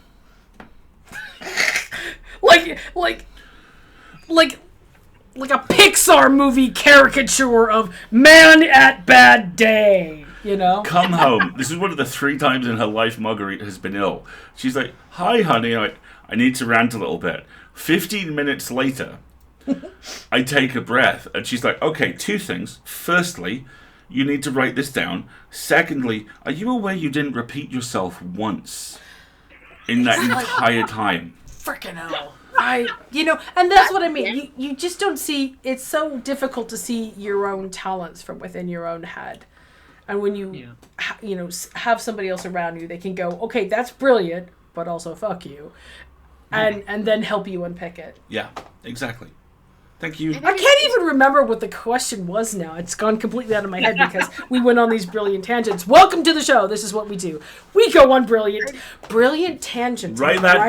like a Pixar movie caricature of man at bad day, Come home. This is one of the 3 times in her life Marguerite has been ill. She's like, hi, honey, I need to rant a little bit. 15 minutes later, I take a breath, and she's like, okay, 2 things. Firstly, you need to write this down. Secondly, are you aware you didn't repeat yourself once in that entire time? Freaking hell. And that's what I mean. You just don't see, it's so difficult to see your own talents from within your own head. And when you, have somebody else around you, they can go, okay, that's brilliant, but also fuck you. And then help you unpick it. Yeah, exactly. Thank you. I can't even remember what the question was now. It's gone completely out of my head because we went on these brilliant tangents. Welcome to the show. This is what we do. We go on brilliant tangents. Write that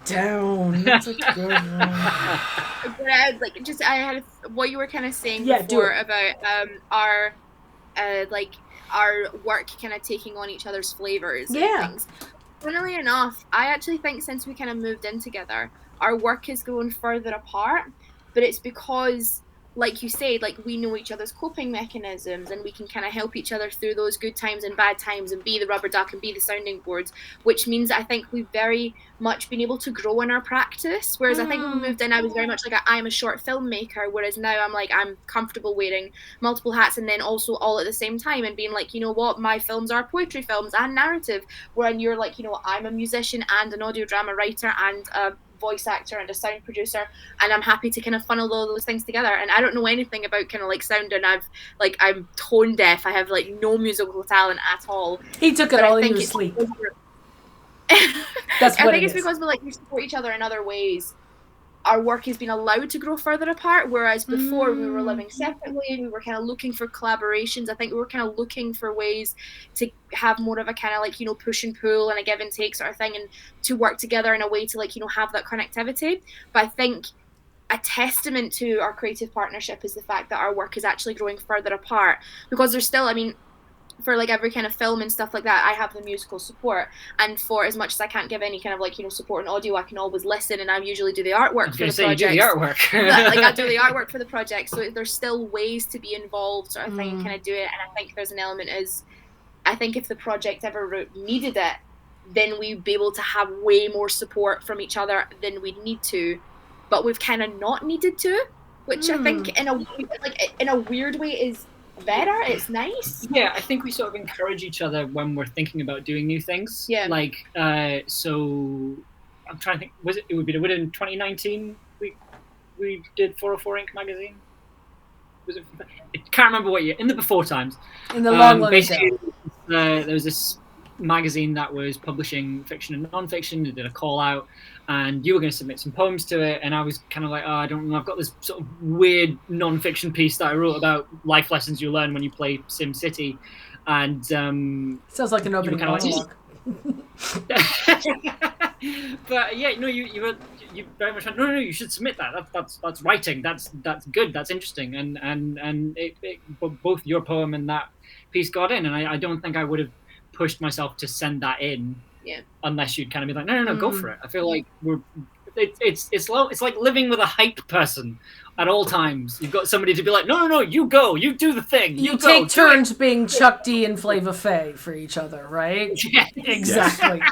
down. That's a good one. But I had what you were kind of saying before about our work kind of taking on each other's flavors and things. Funnily enough, I actually think since we kind of moved in together, our work has grown further apart. But it's because, like you said, we know each other's coping mechanisms and we can kind of help each other through those good times and bad times and be the rubber duck and be the sounding boards, which means I think we've very much been able to grow in our practice. Whereas I think when we moved in, I was very much like I'm a short filmmaker, whereas now I'm comfortable wearing multiple hats and then also all at the same time and being like, you know what, my films are poetry films and narrative, whereas you're like, I'm a musician and an audio drama writer and a voice actor and a sound producer, and I'm happy to kind of funnel all those things together. And I don't know anything about kind of sound, and I'm tone deaf. I have no musical talent at all. He took it all in your sleep. That's what I think it's because we support each other in other ways. Our work has been allowed to grow further apart, whereas before we were living separately and we were kind of looking for collaborations. I think we were kind of looking for ways to have more of a kind of push and pull and a give and take sort of thing, and to work together in a way to have that connectivity. But I think a testament to our creative partnership is the fact that our work is actually growing further apart, because there's still, for every kind of film and stuff like that, I have the musical support, and for as much as I can't give any kind of support in audio, I can always listen, and I usually do the artwork for the project. You do the artwork. I do the artwork for the project, so there's still ways to be involved, sort of thing, and kind of do it. And I think there's an element I think if the project ever needed it, then we'd be able to have way more support from each other than we'd need to, but we've kind of not needed to. which I think in a weird way is better. It's nice. Yeah, I think we sort of encourage each other when we're thinking about doing new things. Yeah. Like, so I'm trying to think. Would it in 2019 we did 404 Inc. magazine? Was it? I can't remember what year. In the before times. In the long basically, there was this magazine that was publishing fiction and non-fiction. They did a call out, and you were going to submit some poems to it, and I was kind of like, oh, I don't know, I've got this sort of weird non-fiction piece that I wrote about life lessons you learn when you play SimCity, and sounds like an opening monologue. But yeah, no, you very much went, no, you should submit that. That's writing. That's good. That's interesting. And both your poem and that piece got in, and I don't think I would have pushed myself to send that in, unless you'd kind of be like, no, go for it. I feel like it's like living with a hype person at all times. You've got somebody to be like, no, you go, you do the thing. You take turns being Chuck D and Flava Fay for each other, right? Yeah, exactly.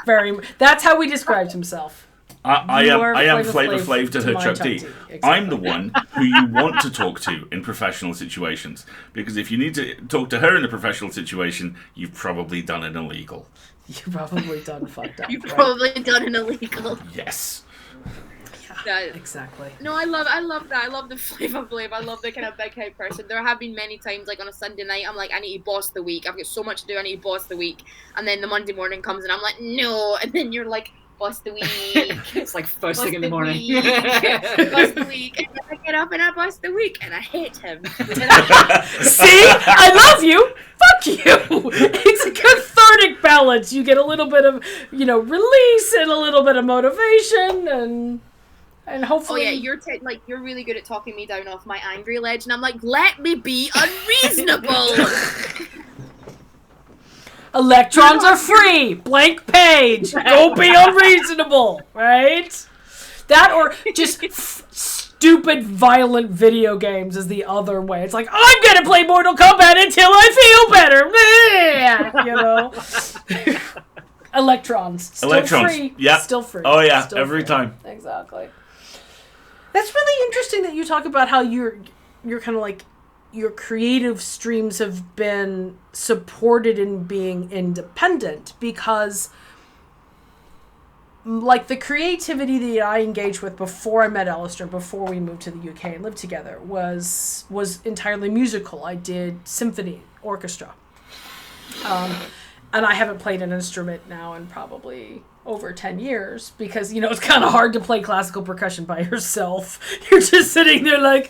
That's how he describes himself. I am Flava Flav to her Chuck D. Exactly. I'm the one who you want to talk to in professional situations, because if you need to talk to her in a professional situation, you've probably done an illegal. You've probably done fucked up. You've probably done an illegal. Yes. Yeah, exactly. No, I love that. I love the Flava Flav. I love the kind of big head person. There have been many times, like on a Sunday night, I'm like, I need to boss the week. I've got so much to do. I need to boss the week. And then the Monday morning comes, and I'm like, no. And then you're like, boss the week. It's like first thing in the morning. Boss the week. And then I get up and I boss the week, and I hate him. See? I love you. Fuck you. It's a cathartic balance. You get a little bit of, release and a little bit of motivation and hopefully... Oh yeah, you're really good at talking me down off my angry ledge, and I'm like, let me be unreasonable. Electrons are free. Blank page. Go be unreasonable, right? That or just stupid, violent video games is the other way. It's like, I'm gonna play Mortal Kombat until I feel better. Electrons. Still free. Yeah. Still free. Oh yeah, Still every free. time. Exactly. That's really interesting that you talk about how you're kind of like, your creative streams have been supported in being independent, because like the creativity that I engaged with before I met Alasdair, before we moved to the UK and lived together, was entirely musical. I did symphony orchestra. And I haven't played an instrument now in probably over 10 years, because, it's kind of hard to play classical percussion by yourself. You're just sitting there like,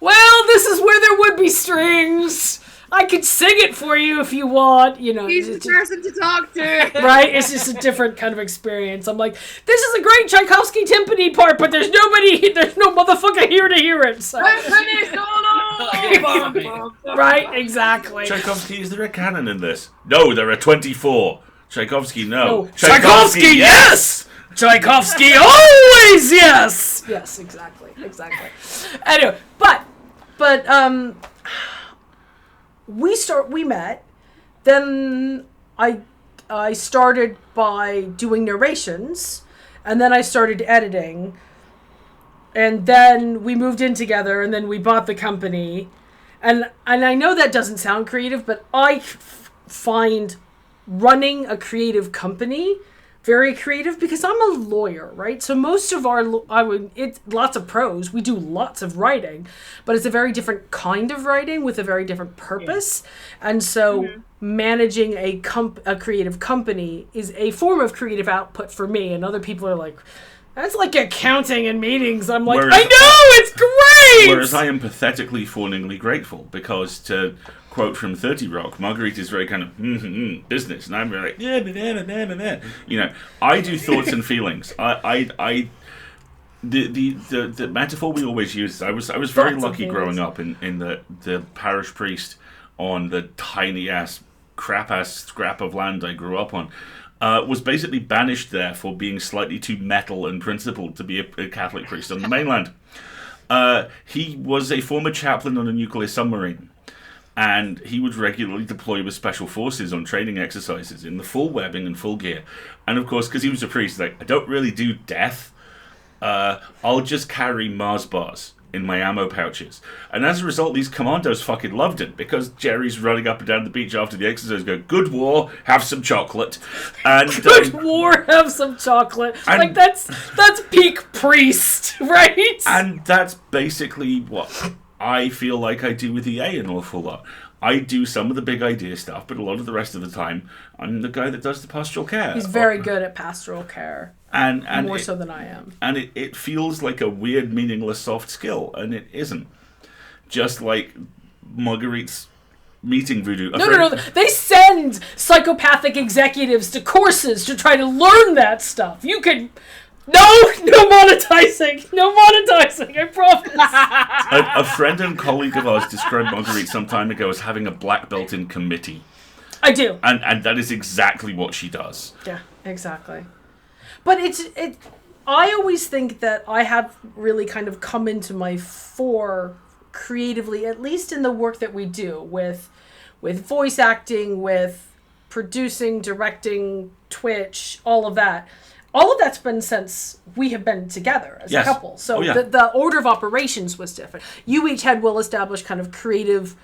well, this is where there would be strings. I could sing it for you if you want, He's the person to talk to. Right? It's just a different kind of experience. I'm like, this is a great Tchaikovsky timpani part, but there's no motherfucker here to hear it. So. Right? Exactly. Tchaikovsky, is there a canon in this? No, there are 24. Tchaikovsky, no. Tchaikovsky, yes! Tchaikovsky, always yes! Yes, exactly. Anyway, but we met, then I started by doing narrations, and then I started editing, and then we moved in together, and then we bought the company, and I know that doesn't sound creative, but I find running a creative company very creative, because I'm a lawyer, right? So most of it's lots of prose. We do lots of writing, but it's a very different kind of writing with a very different purpose. Yeah. And so managing a creative company is a form of creative output for me. And other people are like, that's like accounting and meetings. I'm like, I know, it's great! Whereas I am pathetically, fawningly grateful, because to quote from 30 Rock, Marguerite is very kind of business, and I'm very like, I do thoughts and feelings. The metaphor we always use, I was very lucky growing up in the parish priest on the tiny crap ass scrap of land I grew up on. Was basically banished there for being slightly too metal and principled to be a Catholic priest on the mainland. He was a former chaplain on a nuclear submarine, and he would regularly deploy with special forces on training exercises in the full webbing and full gear. And of course, because he was a priest, like, I don't really do death. I'll just carry Mars bars. in my ammo pouches. And as a result, these commandos fucking loved it, because Jerry's running up and down the beach after the exercise going, good war, have some chocolate. And good war, have some chocolate. Like, that's peak priest, right? And that's basically what I feel like I do with EA an awful lot. I do some of the big idea stuff, but a lot of the rest of the time, I'm the guy that does the pastoral care. He's very good at pastoral care. And more so than I am. And it feels like a weird, meaningless soft skill, and it isn't. Just like Marguerite's meeting voodoo. No. They send psychopathic executives to courses to try to learn that stuff. You can... No monetizing, I promise. A friend and colleague of ours described Marguerite some time ago as having a black belt in committee. I do. And that is exactly what she does. Yeah, exactly. But I always think that I have really kind of come into my fore creatively, at least in the work that we do with voice acting, with producing, directing, Twitch, all of that. All of that's been since we have been together as a couple. So the order of operations was different. You each had well-established kind of creative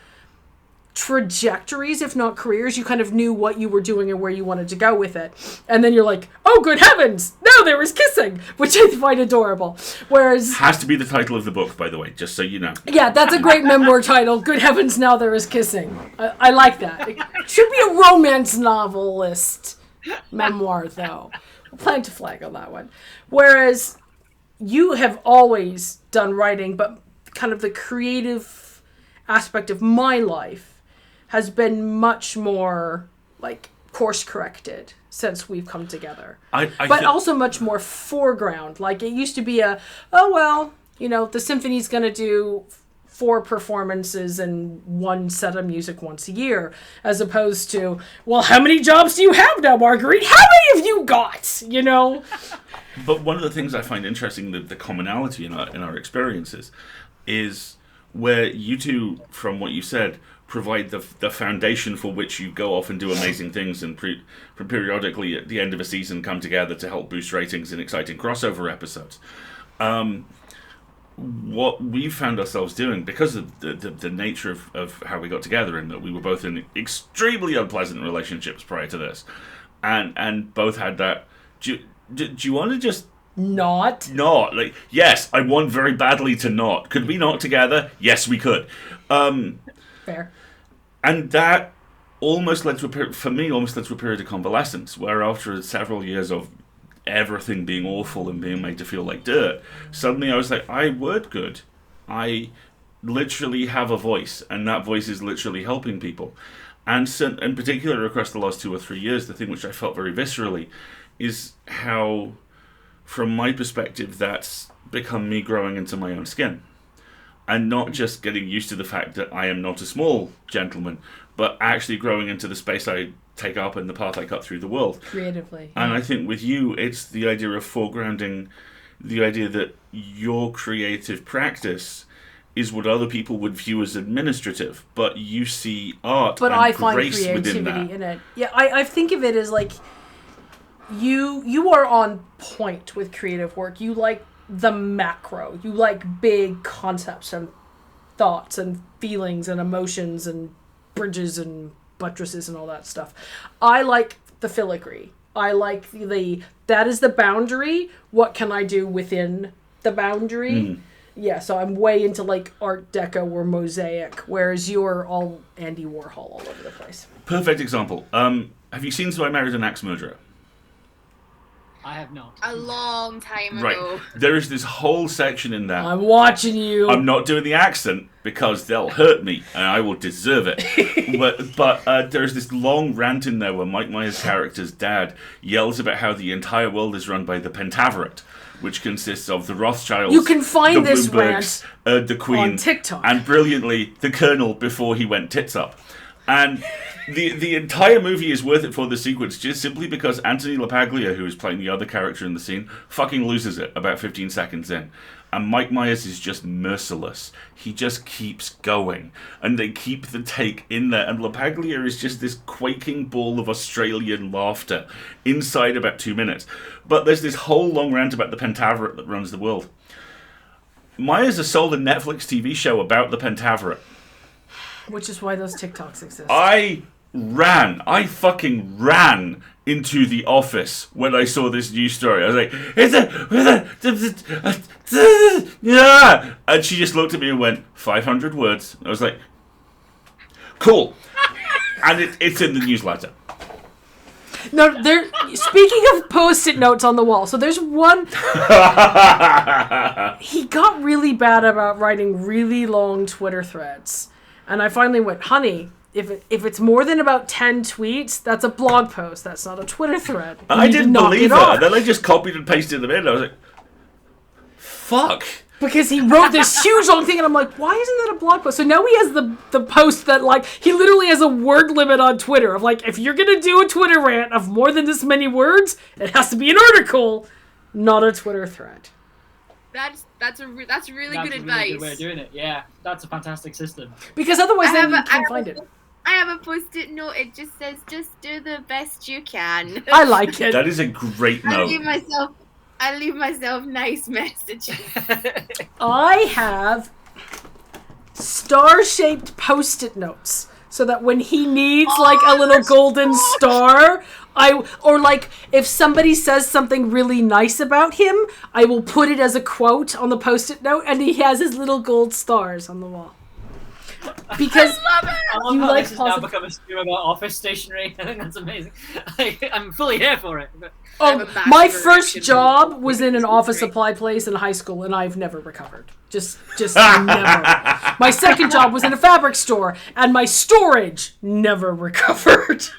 trajectories, if not careers. You kind of knew what you were doing and where you wanted to go with it. And then you're like, oh, good heavens, now there was kissing, which I find adorable. Whereas... Has to be the title of the book, by the way, just so you know. Yeah, that's a great memoir title. Good heavens, now there is kissing. I like that. It should be a romance novelist memoir, though. Plan to flag on that one. Whereas you have always done writing, but kind of the creative aspect of my life has been much more like course corrected since we've come together. But also much more foreground. Like it used to be the symphony's going to do 4 performances and 1 set of music once a year, as opposed to, well, how many jobs do you have now, Marguerite? How many have you got? But one of the things I find interesting, the commonality in our experiences, is where you two, from what you said, provide the foundation for which you go off and do amazing things, and periodically at the end of a season come together to help boost ratings in exciting crossover episodes. What we found ourselves doing, because of the nature of how we got together, and that we were both in extremely unpleasant relationships prior to this, and both had that. Do you want to just not? Like, yes, I want very badly to not. Could we not together? Yes, we could. Fair. And that almost led to a period of convalescence, where after several years of everything being awful and being made to feel like dirt, suddenly I was like, I word good. I literally have a voice, and that voice is literally helping people. And in particular, across the last 2 or 3 years, the thing which I felt very viscerally is how, from my perspective, that's become me growing into my own skin. And not just getting used to the fact that I am not a small gentleman, but actually growing into the space I take up and the path I cut through the world. Creatively. And I think with you, it's the idea of foregrounding the idea that your creative practice is what other people would view as administrative, but you see art but and I find grace within creativity that. in it. Yeah, I think of it as like you are on point with creative work. You like the macro. You like big concepts and thoughts and feelings and emotions and bridges and buttresses and all that stuff. I like the filigree. I like that is the boundary. What can I do within the boundary? Yeah, so I'm way into like Art Deco or Mosaic, whereas you're all Andy Warhol all over the place. Perfect example. Have you seen So I Married an Axe Murderer? I have not. A long time ago. Right. There is this whole section in that. I'm watching you. I'm not doing the accent because they'll hurt me and I will deserve it. but there's this long rant in there where Mike Myers' character's dad yells about how the entire world is run by the Pentaveret, which consists of the Rothschilds, you can find the this Bloombergs, the Queen, on TikTok, and brilliantly the Colonel before he went tits up. And the entire movie is worth it for the sequence just simply because Anthony LaPaglia, who is playing the other character in the scene, fucking loses it about 15 seconds in. And Mike Myers is just merciless. He just keeps going. And they keep the take in there. And LaPaglia is just this quaking ball of Australian laughter inside about 2 minutes. But there's this whole long rant about the Pentaveret that runs the world. Myers has sold a Netflix TV show about the Pentaveret. Which is why those TikToks exist. I fucking ran into the office when I saw this news story. I was like, yeah. And she just looked at me and went, 500 words. I was like, cool. And it's in the newsletter. No, speaking of Post-it notes on the wall, so there's one. He got really bad about writing really long Twitter threads. And I finally went, honey, if it's more than about 10 tweets, that's a blog post. That's not a Twitter thread. I didn't believe it. And then I just copied and pasted them in. I was like, fuck. Because he wrote this huge long thing, and I'm like, why isn't that a blog post? So now he has the post that, like, he literally has a word limit on Twitter of, like, if you're going to do a Twitter rant of more than this many words, it has to be an article, not a Twitter thread. That's really good advice. That's a really good way of doing it. Yeah, that's a fantastic system. Because otherwise then you can't find it. I have a Post-it note. It just says, just do the best you can. I like it. That is a great note. I leave myself nice messages. I have star-shaped Post-it notes so that when he needs like a little golden star, or like if somebody says something really nice about him, I will put it as a quote on the Post-it note, and he has his little gold stars on the wall. Because I love it. I love how this has now become a stream about office stationery. I think that's amazing. I'm fully here for it. But... my first job was in an office supply place in high school, and I've never recovered. Just never. My second job was in a fabric store, and my storage never recovered.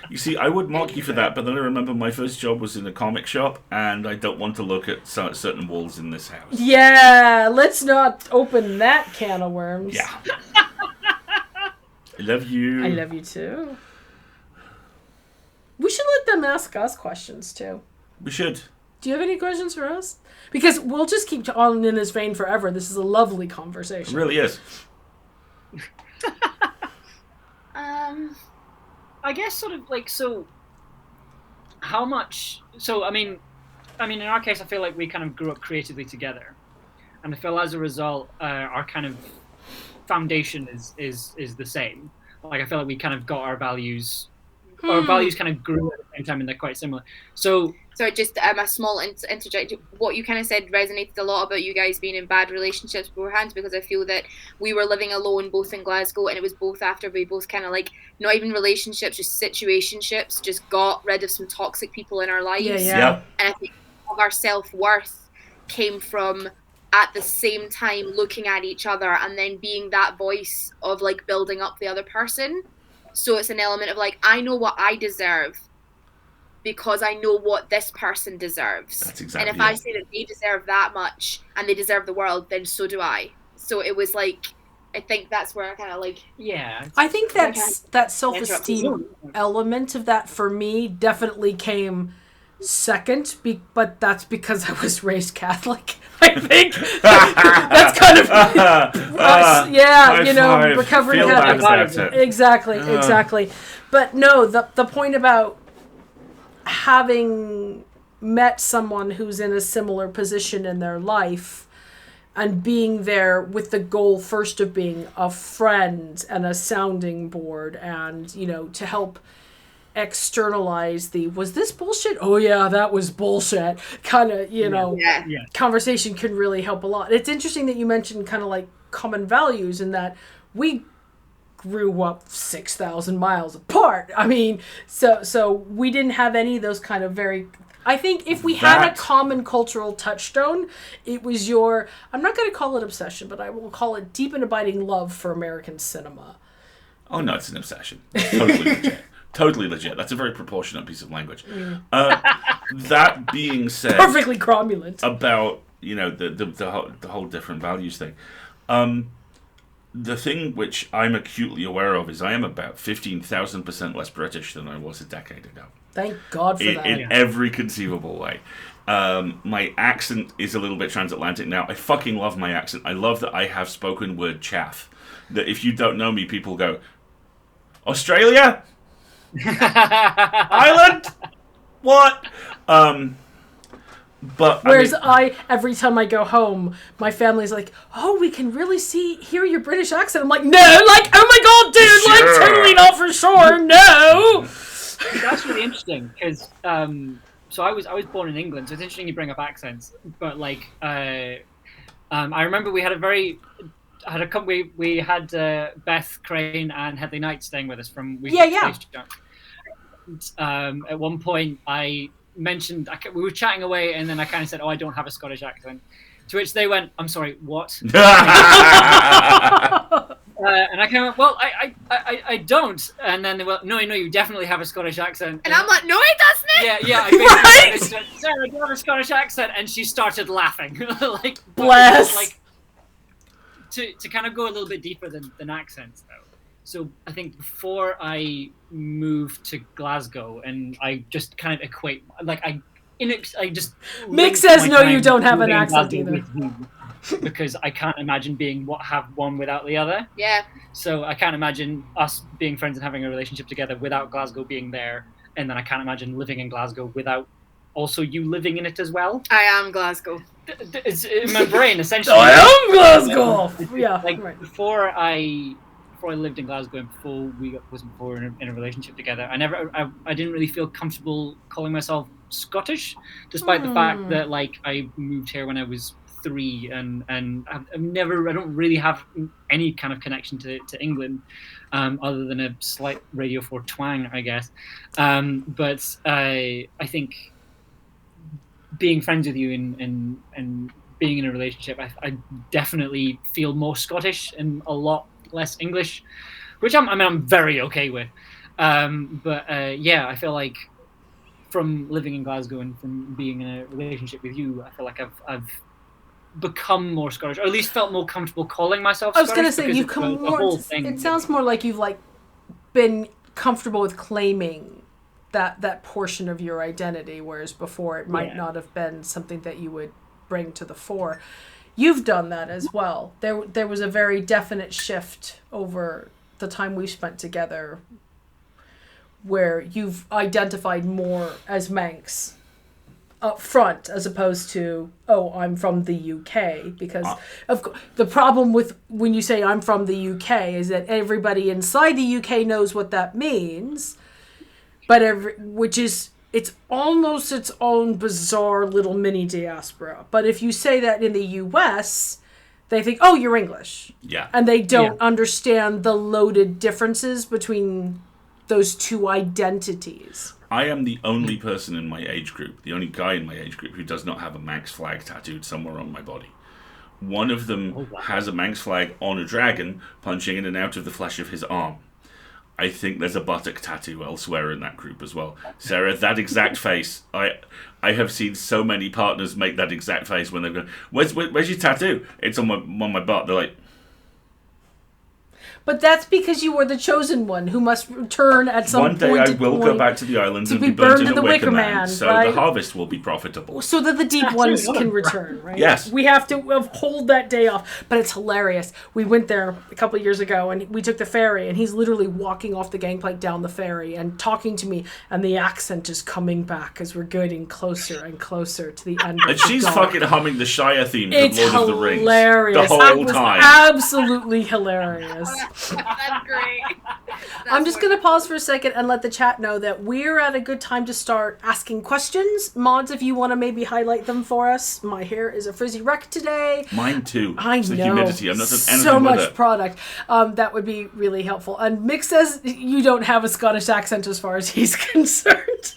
You see, I would mock you for that, but then I remember my first job was in a comic shop, and I don't want to look at certain walls in this house. Yeah, let's not open that can of worms. Yeah. I love you. I love you too. We should let them ask us questions too. We should. Do you have any questions for us? Because we'll just keep on in this vein forever. This is a lovely conversation. It really is. I guess sort of like, so how much, so I mean in our case I feel like we kind of grew up creatively together, and I feel as a result our kind of foundation is the same. Like I feel like we kind of got our values kind of grew at the same time, and they're quite similar. So just a small interject. What you kind of said resonated a lot about you guys being in bad relationships beforehand, because I feel that we were living alone both in Glasgow, and it was both after we both kind of like, not even relationships, just situationships, just got rid of some toxic people in our lives. Yeah. And I think our self-worth came from at the same time looking at each other and then being that voice of like building up the other person. So it's an element of like, I know what I deserve because I know what this person deserves. That's exactly. And if I say that they deserve that much and they deserve the world, then so do I. So it was like, I think that's where I kind of like... Yeah. I think that self-esteem element of that for me definitely came second, but that's because I was raised Catholic. I think that's kind of recovering Catholic. Exactly. But no, the point about having met someone who's in a similar position in their life and being there with the goal first of being a friend and a sounding board, and to help externalize was this bullshit? Oh yeah, that was bullshit kind of conversation can really help a lot. It's interesting that you mentioned kind of like common values, and that we grew up 6,000 miles apart. I mean, so we didn't have any of those kind of very... I think if we had a common cultural touchstone, it was I'm not going to call it obsession, but I will call it deep and abiding love for American cinema. Oh no, it's an obsession. It's totally legit. Totally legit. That's a very proportionate piece of language. That being said... Perfectly cromulent. About, the whole different values thing. The thing which I'm acutely aware of is I am about 15,000% less British than I was a decade ago. Thank God for that. In every conceivable way. My accent is a little bit transatlantic now. I fucking love my accent. I love that I have spoken word chaff. That if you don't know me, people go, Australia? Ireland? What? But whereas every time I go home, my family's like, "Oh, we can really hear your British accent." I'm like, "No, like, oh my god, dude, Sure. like, totally not for sure, no." That's really interesting because so I was born in England, so it's interesting you bring up accents. But like, I remember we had we had Beth Crane and Headley Knight staying with us from Space Junk. At one point, I mentioned we were chatting away, and then I kind of said, "Oh, I don't have a Scottish accent," to which they went, "I'm sorry, what?" And I kind of went, "Well, I don't," and then they went, "No, you definitely have a Scottish accent." And I'm like, "No, he doesn't." Yeah. I basically said, "Sarah, do you have a Scottish accent?" And she started laughing, like bless. Like to kind of go a little bit deeper than accents, though. So I think before I moved to Glasgow, and I just kind of equate, like I just. Mick says no, you don't have an accent either. Because I can't imagine have one without the other. Yeah. So I can't imagine us being friends and having a relationship together without Glasgow being there, and then I can't imagine living in Glasgow without also you living in it as well. I am Glasgow. It's in my brain essentially. I am Glasgow. Yeah. Like right. before I lived in Glasgow and before in a relationship together, I didn't really feel comfortable calling myself Scottish, despite the fact that like I moved here when I was 3 and I don't really have any kind of connection to England, other than a slight Radio 4 twang, I guess. But I think being friends with you and being in a relationship, I definitely feel more Scottish and a lot less English, which I'm very okay with. But I feel like from living in Glasgow and from being in a relationship with you, I feel like I've become more Scottish, or at least felt more comfortable calling myself Scottish. I was going to say you've come more. It sounds more like you've like been comfortable with claiming that portion of your identity, whereas before it might not have been something that you would bring to the fore. You've done that as well. There was a very definite shift over the time we've spent together where you've identified more as Manx up front as opposed to, oh, I'm from the UK, because the problem with when you say I'm from the UK is that everybody inside the UK knows what that means, but it's almost its own bizarre little mini diaspora. But if you say that in the US, they think, oh, you're English. Yeah. And they don't understand the loaded differences between those two identities. I am the only person in my age group, the only guy in my age group who does not have a Manx flag tattooed somewhere on my body. One of them has a Manx flag on a dragon punching in and out of the flesh of his arm. I think there's a buttock tattoo elsewhere in that group as well. Sarah, that exact face, I have seen so many partners make that exact face when they go, where's your tattoo? It's on my butt. They're like... But that's because you were the chosen one who must return at some point. One day I will go back to the islands and be burnt in the Wicker Man, so right? the harvest will be profitable. So that the deep ones can return, right? Yes. We have to hold that day off. But it's hilarious. We went there a couple of years ago and we took the ferry and he's literally walking off the gangplank down the ferry and talking to me, and the accent is coming back as we're getting closer and closer to the end of And she's fucking humming the Shire theme from Lord of the Rings. Hilarious. The whole time. Absolutely hilarious. That's great. I'm just going to pause for a second and let the chat know that we're at a good time to start asking questions. Mods, if you want to maybe highlight them for us. My hair is a frizzy wreck today. Mine too. I it's know. The humidity. I'm not doing anything so much with it. product. That would be really helpful. And Mick says you don't have a Scottish accent as far as he's concerned.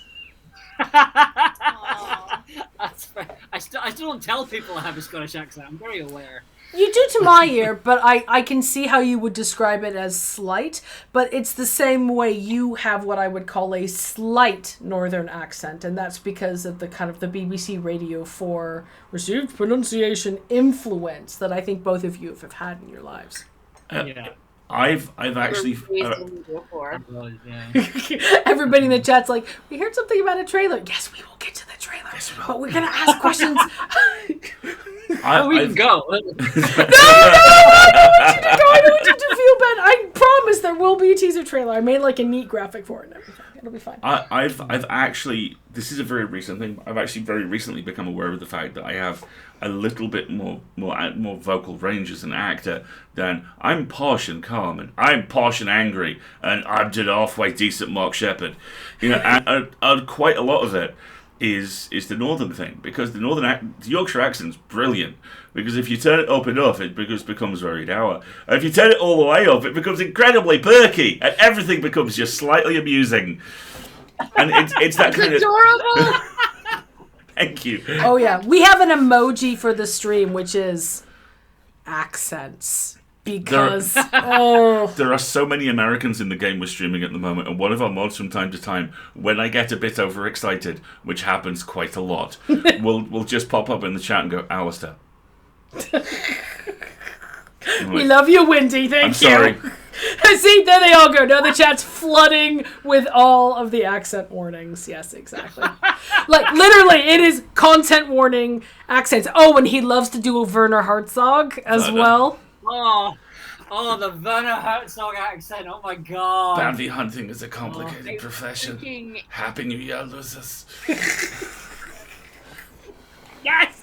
That's fair. I still don't tell people I have a Scottish accent. I'm very aware. You do to my ear, but I can see how you would describe it as slight, but it's the same way you have what I would call a slight northern accent, and that's because of the kind of the BBC Radio 4 received pronunciation influence that I think both of you have had in your lives. I've actually... Everybody in the chat's like, we heard something about a trailer. Yes, we will get to the trailer. Yes, we will. But we're going to ask questions. We can go. No, I don't want you to go. I don't want you to feel bad. I promise there will be a teaser trailer. I made like a neat graphic for it and everything. It'll be fine. I've actually, this is a very recent thing. I've actually very recently become aware of the fact that I have a little bit more vocal range as an actor than I'm posh and calm and I'm posh and angry and I'm just halfway decent Mark Sheppard. You know, and quite a lot of it is the northern thing, because the Yorkshire accent's brilliant. Because if you turn it up enough, it becomes very dour. And if you turn it all the way up, it becomes incredibly perky, and everything becomes just slightly amusing. And it's that kind adorable. Thank you. Oh yeah, we have an emoji for the stream, which is accents. Because there are so many Americans in the game we're streaming at the moment, and one of our mods from time to time, when I get a bit overexcited, which happens quite a lot, will just pop up in the chat and go, Alasdair. We love you, Wendy. Thank you. I'm sorry. See, there they all go. Now the chat's flooding with all of the accent warnings. Yes, exactly. Like, literally, it is content warning accents. Oh, and he loves to do a Werner Herzog as well. Oh, the Werner Herzog accent. Oh my god. Bounty hunting is a complicated profession. Happy New Year, losers. Yes!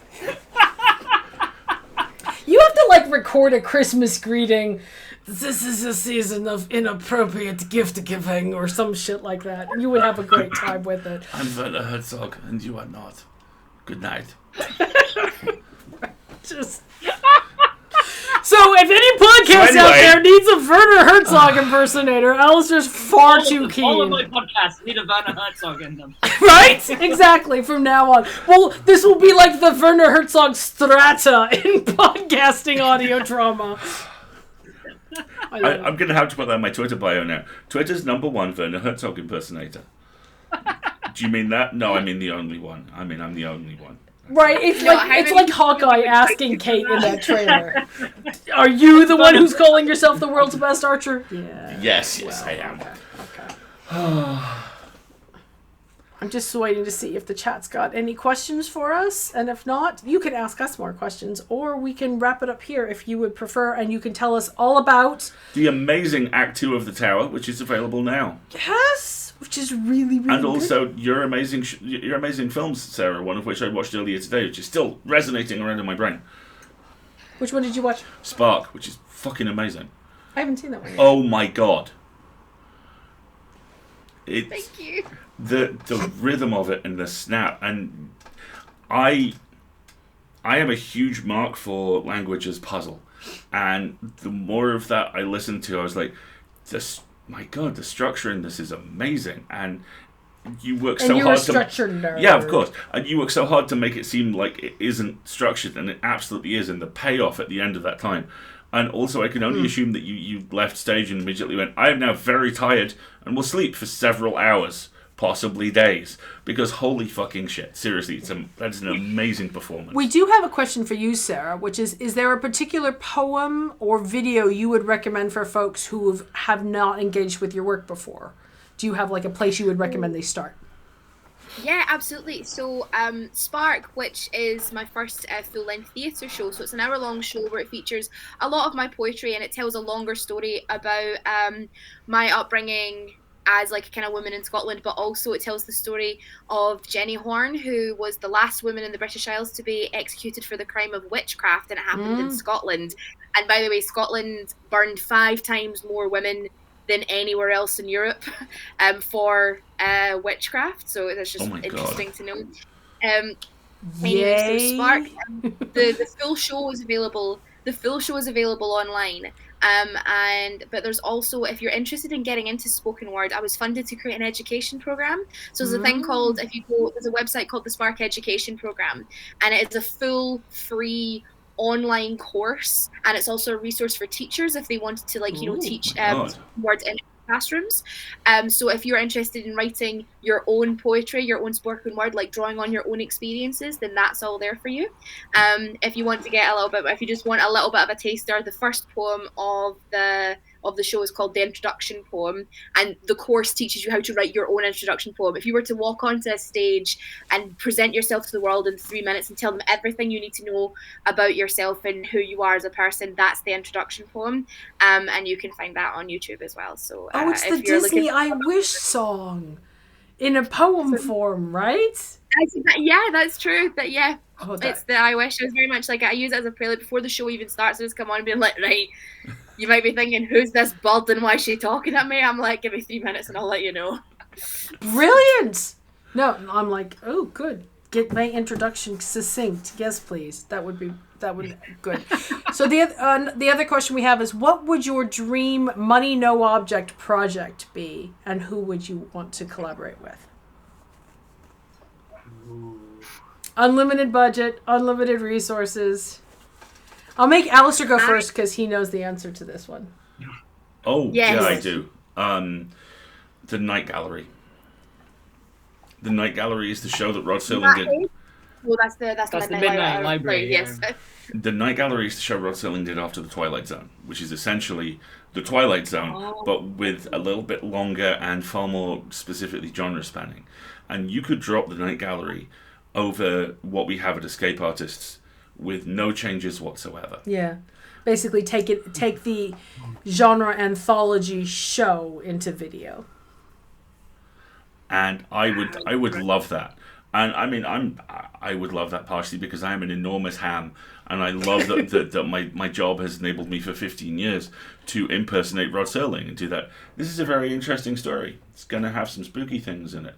You have to, like, record a Christmas greeting. This is a season of inappropriate gift giving or some shit like that. You would have a great time with it. I'm Werner Herzog, and you are not. Good night. Just... So, if any podcast out there needs a Werner Herzog impersonator, Alasdair's far too keen. All of my podcasts need a Werner Herzog in them. Right? Exactly, from now on. Well, this will be like the Werner Herzog strata in podcasting audio drama. I'm going to have to put that in my Twitter bio now. Twitter's #1 Werner Herzog impersonator. Do you mean that? No, I mean the only one. I mean, I'm the only one. Right, it's like Hawkeye asking Kate in that trailer. Are you the one who's calling yourself the world's best archer? Yeah. Yes, I am. Okay. I'm just waiting to see if the chat's got any questions for us, and if not, you can ask us more questions, or we can wrap it up here if you would prefer, and you can tell us all about the amazing Act 2 of The Tower, which is available now. Yes! Which is really, really and also good. your amazing films, Sarah, one of which I watched earlier today, which is still resonating around in my brain. Which one did you watch? Spark, which is fucking amazing. I haven't seen that one yet. Oh my god. Thank you. The rhythm of it and the snap, and I am a huge mark for language as puzzle, and the more of that I listened to, I was like, my god, the structure in this is amazing, and you work so hard to... nerd. Yeah, of course. And you work so hard to make it seem like it isn't structured, and it absolutely is, and the payoff at the end of that time. And also, I can only assume that you left stage and immediately went, I am now very tired, and will sleep for several hours, possibly days, because holy fucking shit. Seriously, that's an amazing performance. We do have a question for you, Sarah, which is there a particular poem or video you would recommend for folks who have not engaged with your work before? Do you have like a place you would recommend they start? Yeah, absolutely. So Spark, which is my first full-length theatre show, so it's an hour-long show where it features a lot of my poetry, and it tells a longer story about my upbringing as like a kind of woman in Scotland, but also it tells the story of Jenny Horn, who was the last woman in the British Isles to be executed for the crime of witchcraft, and it happened in Scotland. And by the way, Scotland burned 5 times more women than anywhere else in Europe for witchcraft. So that's just interesting to know. Anyway, so Spark, the full show is available. The full show is available online. But there's also, if you're interested in getting into spoken word, I was funded to create an education program. So there's a thing called, there's a website called the Spark Education Program, and it is a full free online course, and it's also a resource for teachers if they wanted to teach words in classrooms. So if you're interested in writing your own poetry, your own spoken word, like drawing on your own experiences, then that's all there for you. If you want to get if you just want a little bit of a taster, the first poem of the of the show is called the introduction poem, and the course teaches you how to write your own introduction poem. If you were to walk onto a stage and present yourself to the world in 3 minutes and tell them everything you need to know about yourself and who you are as a person, that's the introduction poem. And you can find that on YouTube as well. So it's the Disney I Wish song in a poem form, right? That's true. It's the I Wish. It was very much like I use it as a prelude before the show even starts. I just come on and be like, right, you might be thinking, who's this bird and why is she talking at me? I'm like, give me 3 minutes and I'll let you know. Brilliant. No, I'm like, oh, good. Get my introduction succinct. Yes, please. That would be good. So the other question we have is, what would your dream money no object project be, and who would you want to collaborate with? Unlimited budget, unlimited resources. I'll make Alasdair go first because he knows the answer to this one. Oh, yes. Yeah, I do. The Night Gallery. The Night Gallery is the show that Rod Serling did. Well, that's the Midnight Library. Yes. The Night Gallery is the show Rod Serling did after the Twilight Zone, which is essentially the Twilight Zone, but with a little bit longer and far more specifically genre spanning. And you could drop the Night Gallery over what we have at Escape Artists with no changes whatsoever. Yeah. Basically take the genre anthology show into video. And I would love that. And I mean, I would love that partially because I am an enormous ham, and I love that my job has enabled me for 15 years to impersonate Rod Serling and do that. This is a very interesting story. It's going to have some spooky things in it.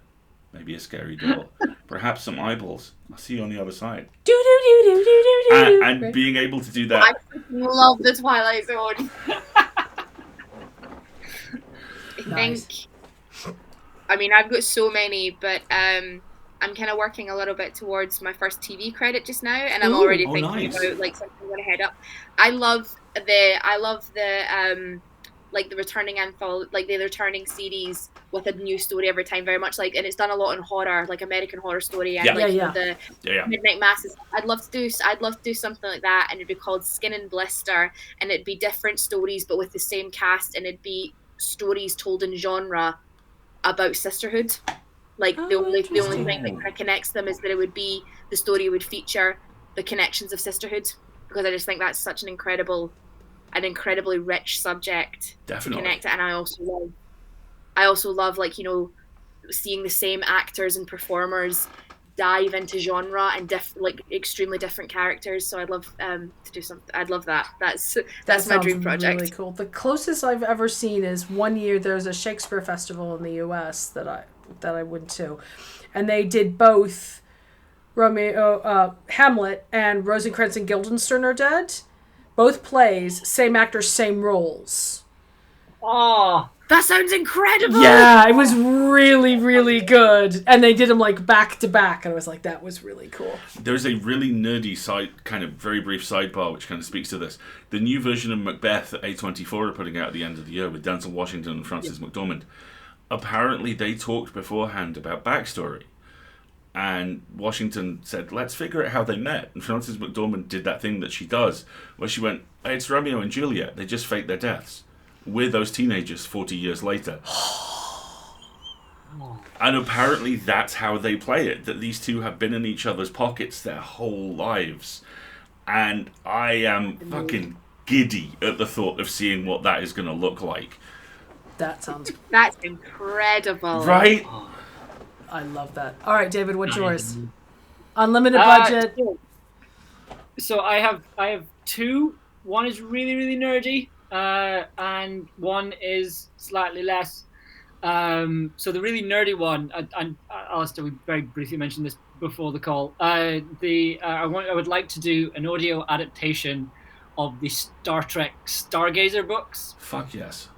Maybe a scary doll. Perhaps some eyeballs. I'll see you on the other side. And being able to do that. I love the Twilight Zone. I mean, I've got so many, but I'm kind of working a little bit towards my first TV credit just now, and I'm already thinking about like something I'm gonna head up. I love the like the returning like the returning series with a new story every time, very much like, and it's done a lot in horror, like American Horror Story and the Midnight Masses. I'd love to do something like that, and it'd be called Skin and Blister, and it'd be different stories but with the same cast, and it'd be stories told in genre about sisterhood. Like the only thing that kind of connects them is that it would be the story would feature the connections of sisterhood, because I just think that's such an incredibly rich subject to connect it. And I also love like, you know, seeing the same actors and performers dive into genre and extremely different characters. So I'd love to do something. I'd love that. That's my dream project. Really cool. The closest I've ever seen is one year there's a Shakespeare festival in the U.S. that I went to, and they did both Hamlet and Rosencrantz and Guildenstern Are Dead. Both plays, same actors, same roles. Oh, that sounds incredible! Yeah, it was really, really good. And they did them like back to back, and I was like, that was really cool. There's a really nerdy kind of very brief sidebar which kind of speaks to this. The new version of Macbeth that A24 are putting out at the end of the year with Denzel Washington and Frances McDormand. Apparently they talked beforehand about backstory. And Washington said, let's figure out how they met. And Frances McDormand did that thing that she does, where she went, it's Romeo and Juliet. They just faked their deaths. We're those teenagers 40 years later. And apparently that's how they play it, that these two have been in each other's pockets their whole lives. And I am fucking giddy at the thought of seeing what that is going to look like. That's incredible. Right? I love that. All right, David, what's yours? Unlimited budget. So I have two. One is really, really nerdy, and one is slightly less. So the really nerdy one, and Alasdair, we very briefly mentioned this before the call. I would like to do an audio adaptation of the Star Trek Stargazer books. Fuck yes.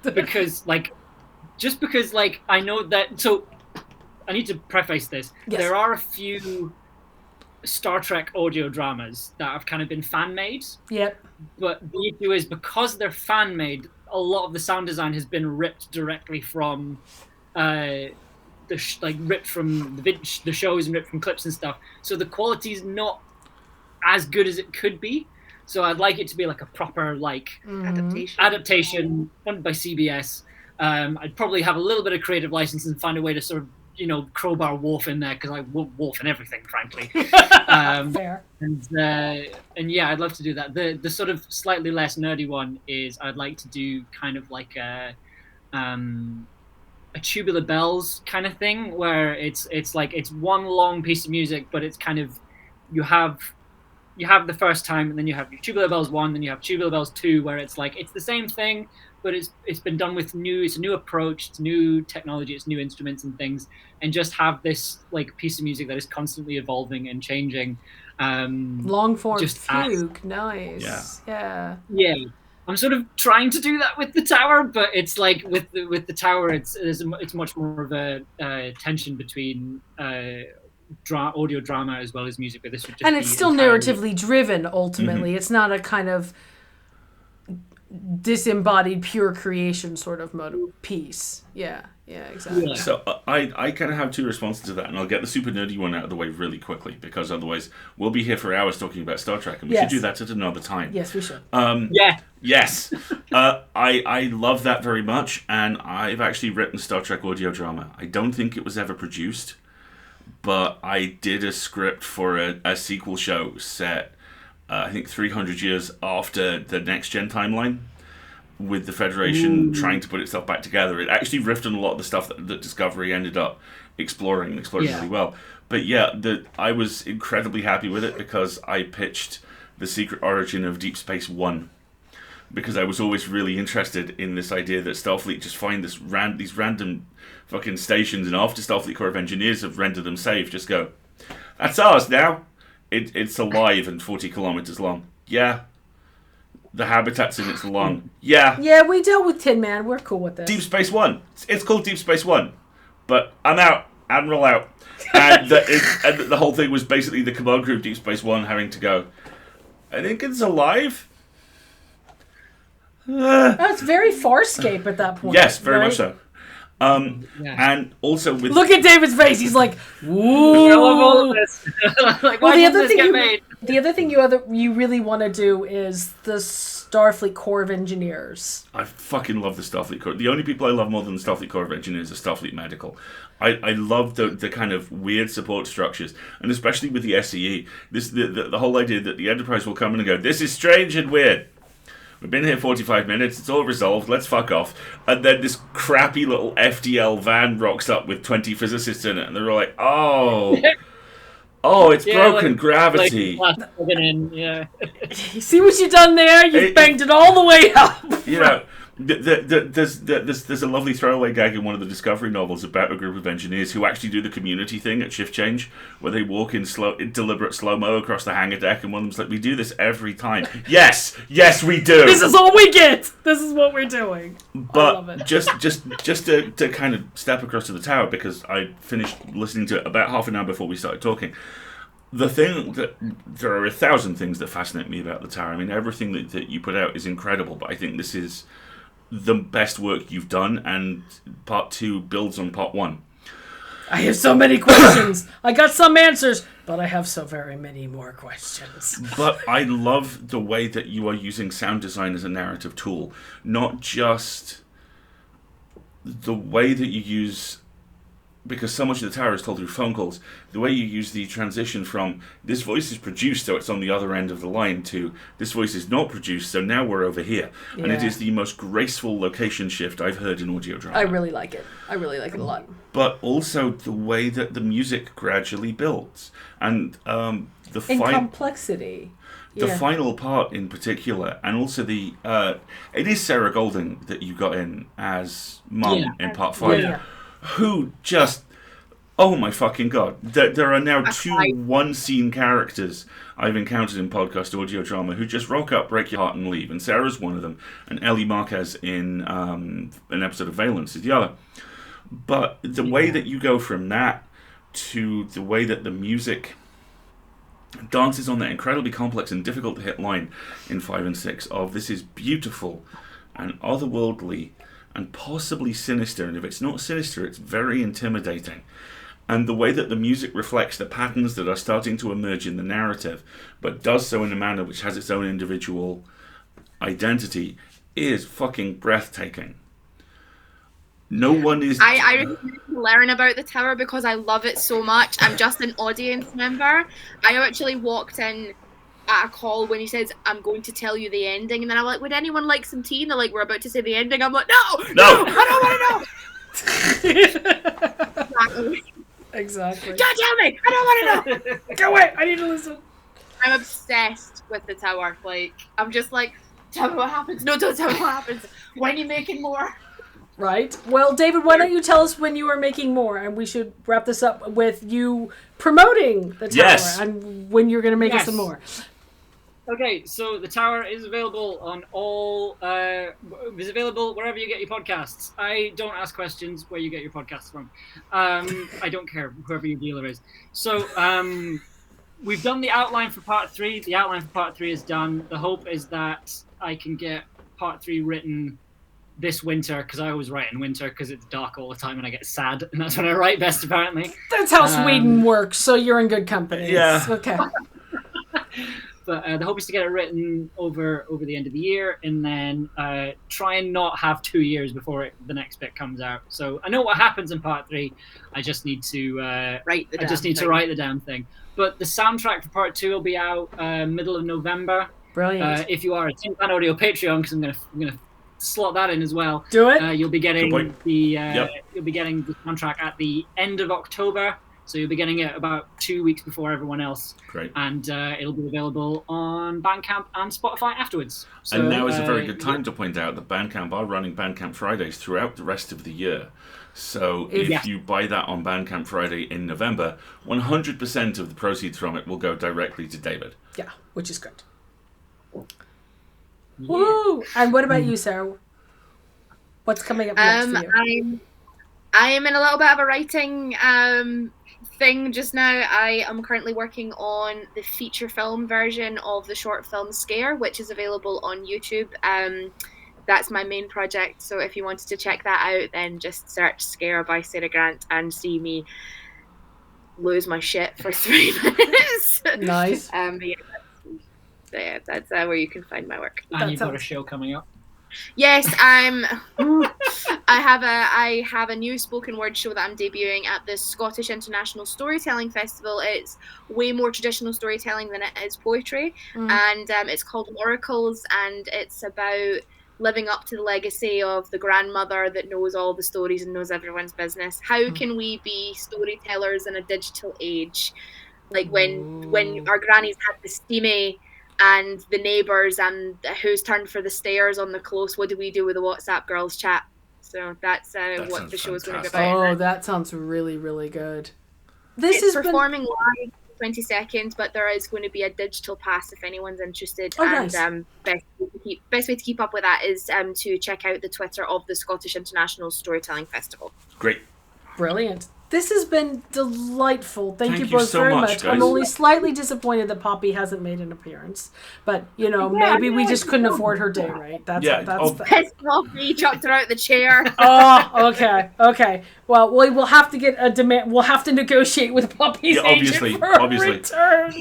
Because I know that. So I need to preface this. Yes. There are a few Star Trek audio dramas that have kind of been fan made. Yep. But the issue is, because they're fan made, a lot of the sound design has been ripped directly from ripped from the shows and ripped from clips and stuff. So the quality's not as good as it could be. So I'd like it to be like a proper like adaptation funded by CBS. I'd probably have a little bit of creative license and find a way to sort of, you know, crowbar Worf in there, because I want Worf in everything, frankly. Fair. And yeah, I'd love to do that. The sort of slightly less nerdy one is I'd like to do kind of like a Tubular Bells kind of thing, where it's like it's one long piece of music, but it's kind of you have the first time, and then you have your Tubular Bells 1, then you have Tubular Bells 2, where it's like it's the same thing, but it's been done with it's a new approach, it's new technology, it's new instruments and things, and just have this like piece of music that is constantly evolving and changing. Long form fugue, nice. Yeah. I'm sort of trying to do that with the tower, but it's like with the tower, it's much more of a tension between audio drama as well as music. But this would just it's still narratively driven. Ultimately, it's not a kind of disembodied pure creation sort of piece. Yeah, exactly. Yeah. So I kind of have two responses to that, and I'll get the super nerdy one out of the way really quickly, because otherwise we'll be here for hours talking about Star Trek, and we should do that at another time. Yes, we should. Yes. I love that very much, and I've actually written Star Trek audio drama. I don't think it was ever produced, but I did a script for a sequel show set, I think 300 years after the Next Gen timeline, with the Federation trying to put itself back together. It actually riffed on a lot of the stuff that Discovery ended up exploring really well. But yeah, I was incredibly happy with it, because I pitched the secret origin of Deep Space One, because I was always really interested in this idea that Starfleet just find these random fucking stations, and after Starfleet Corps of Engineers have rendered them safe, just go, that's ours now. It's alive and 40 kilometers long. Yeah. The habitat's in its lung. Yeah. Yeah, we dealt with Tin Man. We're cool with this. Deep Space One. It's called Deep Space One. But I'm out. Admiral out. And the whole thing was basically the command crew of Deep Space One having to go, I think it's alive. It's very Farscape at that point. Yes, very much so. And also with... Look at David's face. He's like, woo. I love all of this. Like, well, the other thing you really want to do is the Starfleet Corps of Engineers. I fucking love the Starfleet Corps. The only people I love more than the Starfleet Corps of Engineers are Starfleet Medical. I love the kind of weird support structures, and especially with the SEE. The whole idea that the Enterprise will come in and go, this is strange and weird. We've been here 45 minutes, it's all resolved, let's fuck off. And then this crappy little FDL van rocks up with 20 physicists in it, and they're all like, oh, it's broken like, gravity. You see what you've done there? You've banged it all the way up. You know, there's a lovely throwaway gag in one of the Discovery novels about a group of engineers who actually do the community thing at shift change, where they walk in deliberate slow-mo across the hangar deck, and one of them's like, we do this every time. Yes, we do. This is all we get. This is what we're doing. But I love it. just to kind of step across to the tower, because I finished listening to it about half an hour before we started talking. The thing that there are 1,000 things that fascinate me about the tower. I mean, everything that you put out is incredible, but I think this is the best work you've done, and part 2 builds on part 1. I have so many questions. I got some answers, but I have so very many more questions. But I love the way that you are using sound design as a narrative tool, not just the way that you use, because so much of the tower is told through phone calls, the way you use the transition from this voice is produced so it's on the other end of the line to this voice is not produced so now we're over here. Yeah. And it is the most graceful location shift I've heard in audio drama. I really like it. I really like it a lot. But also the way that the music gradually builds. And complexity. The final part in particular, and also it is Sarah Golding that you got in as Mum in part 5. Yeah. Who just, oh my fucking god, there are now 2 one-scene characters I've encountered in podcast audio drama who just rock up, break your heart and leave, and Sarah's one of them, and Ellie Marquez in an episode of Valence is the other. But the way that you go from that to the way that the music dances on that incredibly complex and difficult to hit line in 5 and 6 of this is beautiful and otherworldly and possibly sinister, and if it's not sinister, it's very intimidating. And the way that the music reflects the patterns that are starting to emerge in the narrative, but does so in a manner which has its own individual identity, is fucking breathtaking. No one is... I really need to learn about the tower because I love it so much. I'm just an audience member. I actually walked in at a call when he says, I'm going to tell you the ending. And then I'm like, would anyone like some tea? And they're like, we're about to say the ending. I'm like, no, I don't want to know. Exactly. Don't tell me. I don't want to know. Go away. I need to listen. I'm obsessed with the tower. Like, I'm just like, tell me what happens. No, don't tell me what happens. When are you making more? Right. Well, David, why don't you tell us when you are making more? And we should wrap this up with you promoting the tower and when you're going to make us some more. Okay, so the tower is available on all. Is available wherever you get your podcasts. I don't ask questions where you get your podcasts from. I don't care whoever your dealer is. So we've done the outline for part 3. The outline for part 3 is done. The hope is that I can get part 3 written this winter, because I always write in winter because it's dark all the time and I get sad, and that's when I write best, apparently. That's how Sweden works, so you're in good company. Yeah. Okay. But the hope is to get it written over the end of the year, and then try and not have 2 years before the next bit comes out. So I know what happens in part 3. I just need to write the damn thing. But the soundtrack for part 2 will be out middle of November. Brilliant. If you are a Tin Pan Audio Patreon, because I'm gonna slot that in as well. Do it. You'll be getting you'll be getting the contract at the end of October, so you'll be getting it about 2 weeks before everyone else. Great. And it'll be available on Bandcamp and Spotify afterwards. So, and now is a very good time to point out that Bandcamp are running Bandcamp Fridays throughout the rest of the year. So if you buy that on Bandcamp Friday in November, 100% of the proceeds from it will go directly to David. Yeah, which is good. Yeah. Woo! And what about you, Sarah? What's coming up next for you? I am in a little bit of a writing thing just now. I am currently working on the feature film version of the short film Scare, which is available on YouTube. That's my main project, so if you wanted to check that out, then just search Scare by Sarah Grant and see me lose my shit for 3 minutes. Nice. Yeah, that's where you can find my work. And you've got a show coming up. Yes, I have a new spoken word show that I'm debuting at the Scottish International Storytelling Festival. It's way more traditional storytelling than it is poetry, and it's called Oracles, and it's about living up to the legacy of the grandmother that knows all the stories and knows everyone's business. How can we be storytellers in a digital age? Like when our grannies had the steamy and the neighbours and who's turned for the stairs on the close, what do we do with the WhatsApp girls chat? So that's what the show is going to be about. Oh, that sounds really, really good. It's performing live 22nd, but there is going to be a digital pass if anyone's interested. Nice. Best way to keep up with that is to check out the Twitter of the Scottish International Storytelling Festival. Great. Brilliant. This has been delightful. Thank you both so very much, much. guys. I'm only slightly disappointed that Poppy hasn't made an appearance. But, maybe we just couldn't afford her day, right? That's Pissed off me, chucked her out the chair. Oh, okay. Well, we'll have to get a demand. We'll have to negotiate with Poppy's agent for a return.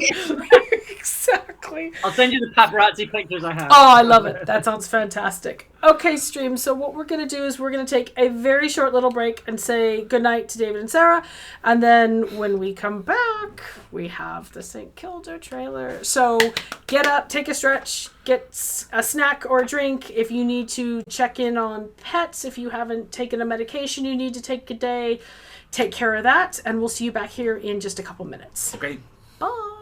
Exactly. I'll send you the paparazzi pictures I have. Oh, I love it. That sounds fantastic. Okay, stream. So what we're going to do is we're going to take a very short little break and say goodnight to David and Sarah. And then when we come back, we have the St. Kilda trailer. So get up, take a stretch, get a snack or a drink. If you need to check in on pets, if you haven't taken a medication you need to take a day, take care of that. And we'll see you back here in just a couple minutes. Okay. Bye.